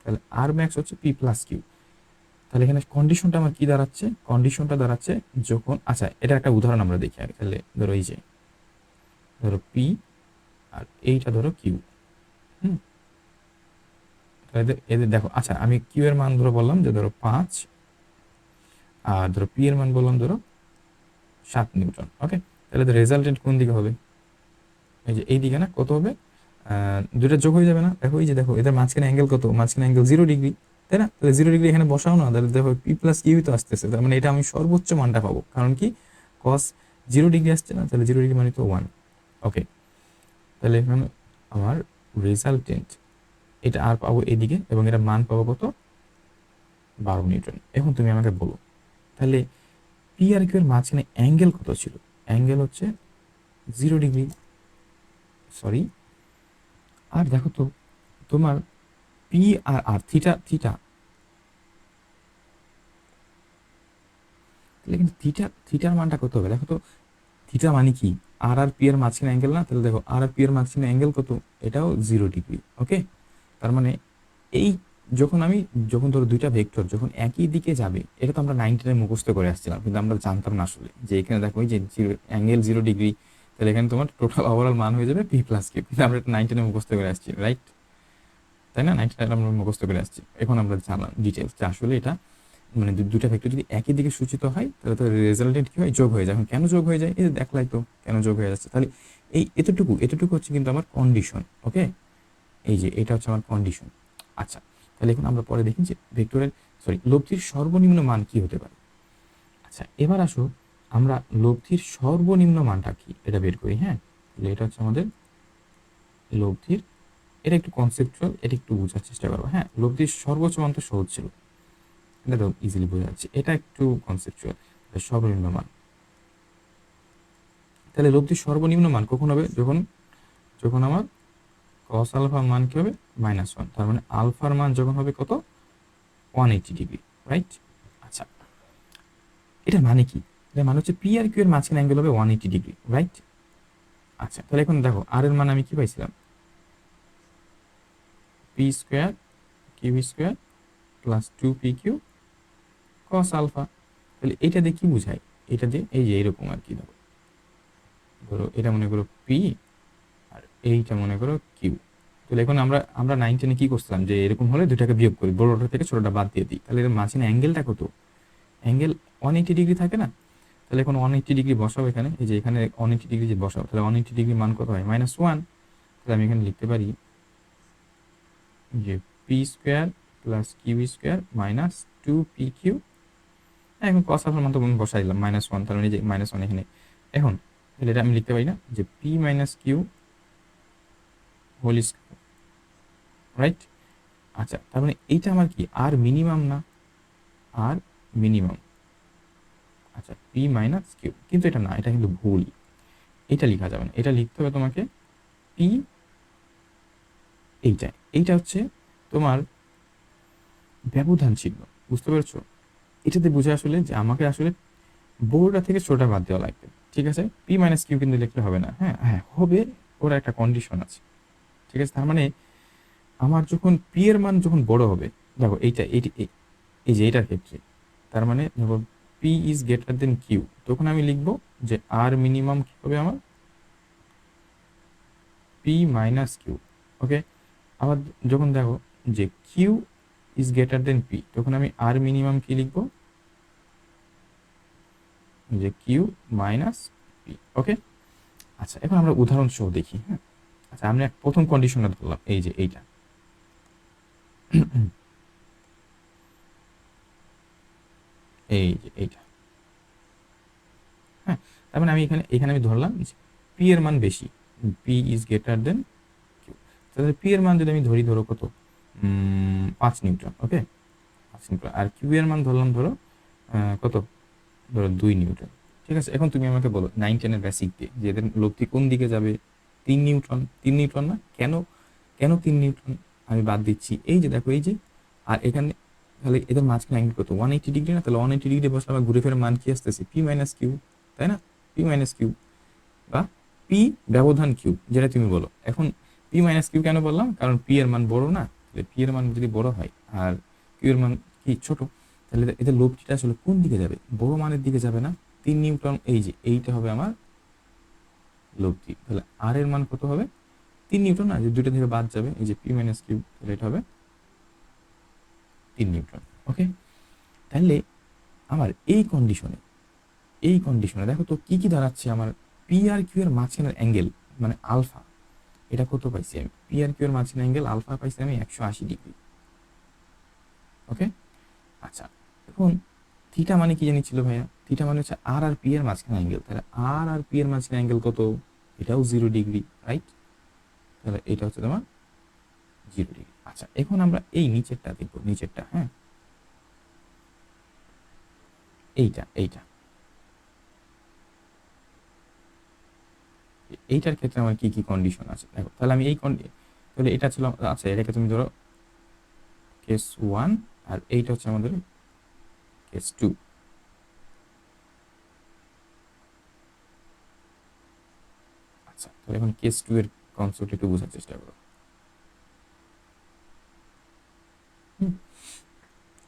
তাহলে আর ম্যাক্স হচ্ছে পি প্লাস কিউ। তাহলে এখানে কন্ডিশনটা আমার কি দাঁড়াচ্ছে? কন্ডিশনটা দাঁড়াচ্ছে যখন, আচ্ছা এটা একটা উদাহরণ আমরা দেখি আগে। তাহলে ধরো এই যে ধরো পি আর এইটা ধরো কিউ। হুম, এদের দেখো, আচ্ছা আমি কিউ এর মান ধরো বললাম যে ধরো 5, আর ধরো পি এর মান বললাম ধরো 7 নিউটন। ওকে, তাহলে তো রেজাল্টেন্ট কোন দিকে হবে? এই যে এই দিকে না? কত হবে? দুইটা যোগ হয়ে যাবে না? দেখো এই যে দেখো এদের মাঝখানে অ্যাঙ্গেল কত? মাঝখানে অ্যাঙ্গেল 0 ডিগ্রি, তাই না? তাহলে 0 ডিগ্রি এখানে বসাও না, তাহলে দেখো পি প্লাস কিউ তো আসতেছে, তার মানে এটা আমি সর্বোচ্চ মানটা পাবো, কারণ কি কস 0 ডিগ্রি আসছে না, তাহলে 0 ডিগ্রি মানে তো 1। ওকে, তাহলে এখানে আমার রেজাল্টেন্ট এটা আর পাবো এদিকে, এবং এটা মান পাবো কত? 12 নিউটন। এখন তুমি আমাকে বলো তাহলে পি আর কিউ এর মাঝখানে অ্যাঙ্গেল কত ছিল? অ্যাঙ্গেল হচ্ছে 0 ডিগ্রি, সরি। আর দেখো তো তোমার পি আর আর থিটা থিটা, তাহলে কিন্তু থিটার মানটা কত হবে? দেখো তো থিটা মানে কি আর আর পি এর মাঝখানে অ্যাঙ্গেল না? তাহলে দেখো আর আর পি এর মাঝখানে অ্যাঙ্গেল কত? এটাও 0 ডিগ্রি। ওকে, তার মানে এই যখন ধরো দুইটা ভেক্টর যখন একই দিকে যাবে, এটা তো আমরা 9-10 মুখস্থ করে আসছিলাম, কিন্তু আমরা জানতাম না আসলে যে এখানে দেখো এই যে অ্যাঙ্গেল 0 ডিগ্রি, তাহলে এখানে তোমার টোটাল ওভারঅল মান হয়ে যাবে পি প্লাস কিউ, কিন্তু আমরা এটা 9-10 মুখস্থ করে আসছি, রাইট? তাই না? 9-10 আমরা মুখস্থ করে আসছি, এখন আমরা জানলাম ডিটেলস যে আসলে এটা মানে দুটা ভেক্টর যদি একই দিকে সূচিত হয় তাহলে তো রেজাল্টেন্ট কি হয়? যোগ হয়ে যায়। এখন কেন যোগ হয়ে যায়? এই যে দেখলাই তো কেন যোগ হয়ে যাচ্ছে। তাহলে এই এতটুকু হচ্ছে কিন্তু আমার কন্ডিশন। ওকে, এই যে এটা হচ্ছে আমার কন্ডিশন। আচ্ছা, তাহলে এখন আমরা পরে দেখি যে ভেক্টরের লব্ধির সর্বনিম্ন মান কি হতে পারে। আচ্ছা এবার আসো আমরা লব্ধির সর্বনিম্ন মানটা কি এটা বের করি। হ্যাঁ, তাহলে এটা হচ্ছে আমাদের লব্ধির, এটা একটু কনসেপচুয়াল, এটা একটু বোঝার চেষ্টা করবো। হ্যাঁ, লব্ধির সর্বোচ্চ মান তো সহজ ছিল, এটা তো ইজিলি বোঝা যাচ্ছে। এটা একটু কনসেপচুয়াল, সর্বনিম্ন মান। তাহলে লব্ধির সর্বনিম্ন মান কখন হবে? যখন যখন আমার কস আলফার মান কি হবে? -1। তার মানে আলফার মান যখন হবে কত? 180 ডিগ্রি, রাইট? আচ্ছা, এটা মানে কি? এটা মানে হচ্ছে পি আর কিউ এর মাঝখানে অ্যাঙ্গেল হবে 180 ডিগ্রি, রাইট? আচ্ছা, তাহলে এখন দেখো আর এর মান আমি কি পাইছিলাম? P square Q square plus 2pq cos alpha. তাহলে এটা দিয়ে কি বুঝায়? এটা দিয়ে এই যে এরকম আর কি, দেখো ধরো এটা মনে করো পি আর এইটা মনে করো কিউ। তাহলে এখন আমরা 9-10 কি করছিলাম যে এরকম হলে দুটাকে বিয়োগ করি, বড়টা থেকে ছোটটা বাদ দিয়ে দিই। তাহলে এর মাঝখানে অ্যাঙ্গেলটা কত? অ্যাঙ্গেল 180 ডিগ্রি থাকে না? তাহলে এখন 180 ডিগ্রি বসাও এখানে, এই যে এখানে 180 ডিগ্রি যে বসাও, তাহলে 180 ডিগ্রি মান কত হয়? -1। তাহলে আমি এখানে লিখতে পারি যে p square plus Q square minus 2pq। এখন কস আলফার মান তো আমি বসাই দিলাম -1, তার মানে যে -1 এখানে। এখন তাহলে এটা আমি লিখতে পারি না যে p minus q whole square, right? আচ্ছা, তার মানে এইটা আমার কি আর মিনিমাম না? আর মিনিমাম। আচ্ছা, পি মাইনাস কিউ, কিন্তু এটা না, এটা কিন্তু ভুল। এটা লেখা যাবে না, এটা লিখতে হবে তোমাকে পি, এইটা এইটা হচ্ছে তোমার ব্যবধান চিহ্ন, বুঝতে পেরেছো? এটাতে বুঝে আসলে যে আমাকে আসলে বড়টা থেকে ছোটটা বাদ দেওয়া লাগবে, ঠিক আছে? পি মাইনাস কিউ কিন্তু লিখলে হবে না, হ্যাঁ হ্যাঁ হবে, ওর একটা কন্ডিশন আছে, ঠিক আছে? তার মানে আমার যখন পি এর মান যখন বড় হবে, দেখো এইটা এই যে এটার ক্ষেত্রে, তার মানে যখন p is greater than q, তখন আমি লিখবো যে আর মিনিমাম কি হবে আমার পি মাইনাস কিউ। ওকে, আবার যখন দেখো যে q is greater than p, তখন আমি আর মিনিমাম কি লিখবো যে কিউ মাইনাস পি। ওকে, আচ্ছা এখন আমরা উদাহরণ সহ দেখি, হ্যাঁ? আচ্ছা, আমরা প্রথম কন্ডিশনটা ধরলাম, এই যে এইটা, এই যে এইটা, হ্যাঁ? তার মানে আমি এখানে এখানে আমি ধরলাম যে পি এর মান বেশি, p is greater than q. তাহলে পি এর মান যদি আমি ধরি, ধরো কত, 5 নিউটন। Okay, 5 newton. আর কিউ এর মান ধরলাম ধরো কত, ধরো 2 নিউটন। ঠিক আছে, এখন তুমি আমাকে বলো 9-10 এর বেসিক দিয়ে যে এদের লব্ধি কোন দিকে যাবে? 3 নিউটন। 3 নিউটন না? কেন কেন 3 নিউটন আমি বাদ দিচ্ছি? এই যে দেখো, এই যে, আর এখানে তাহলে এদের মাঝখানে অ্যাঙ্গেল কত, 180 ডিগ্রি না? তাহলে 180 ডিগ্রি বসলে আমার ঘুরে ফেরার মান কি আসতেছে? পি মাইনাস কিউ, তাই না? পি মাইনাস কিউ বা পি ব্যবধান কিউ, যেটা তুমি বলো। এখন পি মাইনাস কিউ কেন বললাম? কারণ পি এর মান বড় না? তাহলে পি এর মান যদি বড় হয় আর কিউ এর মান কি ছোট, তাহলে এদের লব্ধিটা আসলে কোন দিকে যাবে? বড় মানের দিকে যাবে না? 3 নিউটন, এই যে এইটা হবে আমার লব্ধি। তাহলে আর এর মান কত হবে? 3 নিউটন না? যে দুইটা থেকে বাদ যাবে, এই যে পি মাইনাস কিউ, তাহলে এটা হবে 3 নিউটন। ওকে, তাহলে আমার এই কন্ডিশনে দেখো তো কি কি দাঁড়াচ্ছে আমার। পি আর কিউ এর মাঝখানের অ্যাঙ্গেল মানে আলফা, এটা কত পাইছি আমি? পি আর কিউ এর মাঝখানে অ্যাঙ্গেল আলফা পাইছি আমি 180 ডিগ্রি। ওকে, আচ্ছা, এখন থিটা মানে কি জানি ছিল ভাইয়া? থিটা মানে হচ্ছে আর পি এর মাঝখানে অ্যাঙ্গেল। তাহলে আর পি এর মাঝখানে অ্যাঙ্গেল কত? এটাও 0 ডিগ্রি, রাইট? তাহলে এটা হচ্ছে তোমার 0 ডিগ্রি। আচ্ছা, এখন আমরা এই নিচেরটা দেখবো, নিচেরটা, হ্যাঁ, এইটা এইটা এইটার ক্ষেত্রে আমার কি কি কন্ডিশন আছে দেখো। তাহলে আমি তাহলে এটা ছিল, আচ্ছা এটাকে তুমি ধরো কেস 1, আর এইটা হচ্ছে আমাদের কেস 2। আচ্ছা, তাহলে এখন কেস 2 এর কনসেপ্ট একটু বোঝার চেষ্টা করো। হুম,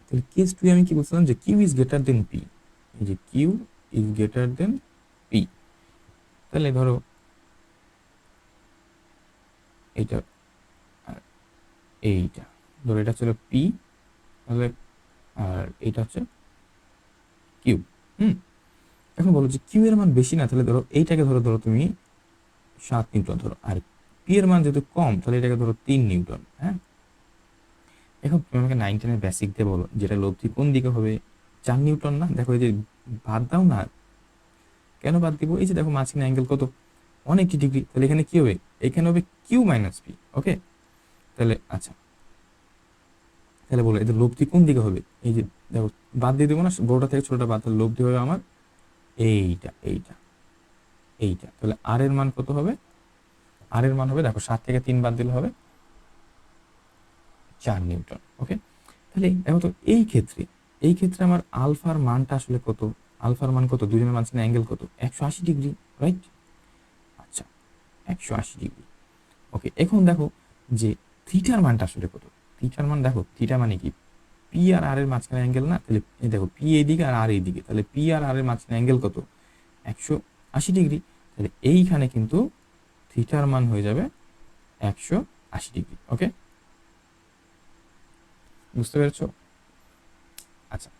তাহলে কেস 2 আমি কি বলছিলাম? যে q is greater than p, এই যে q is greater than p. তাহলে ধরো এইটা আর এইটা, ধরো এটা ছিল পি, তাহলে আর এটা হচ্ছে কিউ। হুম, এখন বলো যে কিউ এর মান বেশি না? তাহলে ধরো এইটাকে ধরো, ধরো তুমি 7 নিউটন ধরো, আর পি এর মান যেহেতু কম, তাহলে এটাকে ধরো 3 নিউটন। হ্যাঁ, এখন তুমি আমাকে 9-10 এর বেসিক দিয়ে বলো যেটা লব্ধি কোন দিকে হবে? 4 নিউটন না? দেখো এই যে বাদ দাও না, কেন বাদ দিব? এই যে দেখো মাঝখানে অ্যাঙ্গেল কত, 180 ডিগ্রি। তাহলে এখানে কি হবে? এখানে হবে কিউ মাইনাস পি। ওকে, তাহলে আচ্ছা, তাহলে বলো এদের লব্ধি কোন দিকে হবে? এই যে দেখো, বাদ দিয়ে দেবো না, বড়টা থেকে ছোটটা বাদ, তাহলে লব্ধি হবে আমার এইটা এইটা এইটা। তাহলে আর এর মান কত হবে? আর এর মান হবে, দেখো 7 থেকে 3 বাদ দিলে হবে 4 নিউটন। ওকে, তাহলে দেখো তো এই ক্ষেত্রে আমার আলফার মানটা আসলে কত? আলফার মান কত? দুজনের মাঝখানে অ্যাঙ্গেল কত? 180 ডিগ্রি, রাইট? আচ্ছা, 180 ডিগ্রি। ওকে, এখন দেখো যে থিটার মানটা আসলে কত? থিটার মান দেখো, থিটা মানে কি? পি আর এর মাঝখানে অ্যাঙ্গেল না? তাহলে এই দেখো পি এইদিকে আর আর এইদিকে, তাহলে পি আর এর মাঝখানে অ্যাঙ্গেল কত? 180 ডিগ্রি। তাহলে এইখানে কিন্তু থিটার মান হয়ে যাবে 180 ডিগ্রি। ওকে, বুঝতে পেরেছো? আচ্ছা,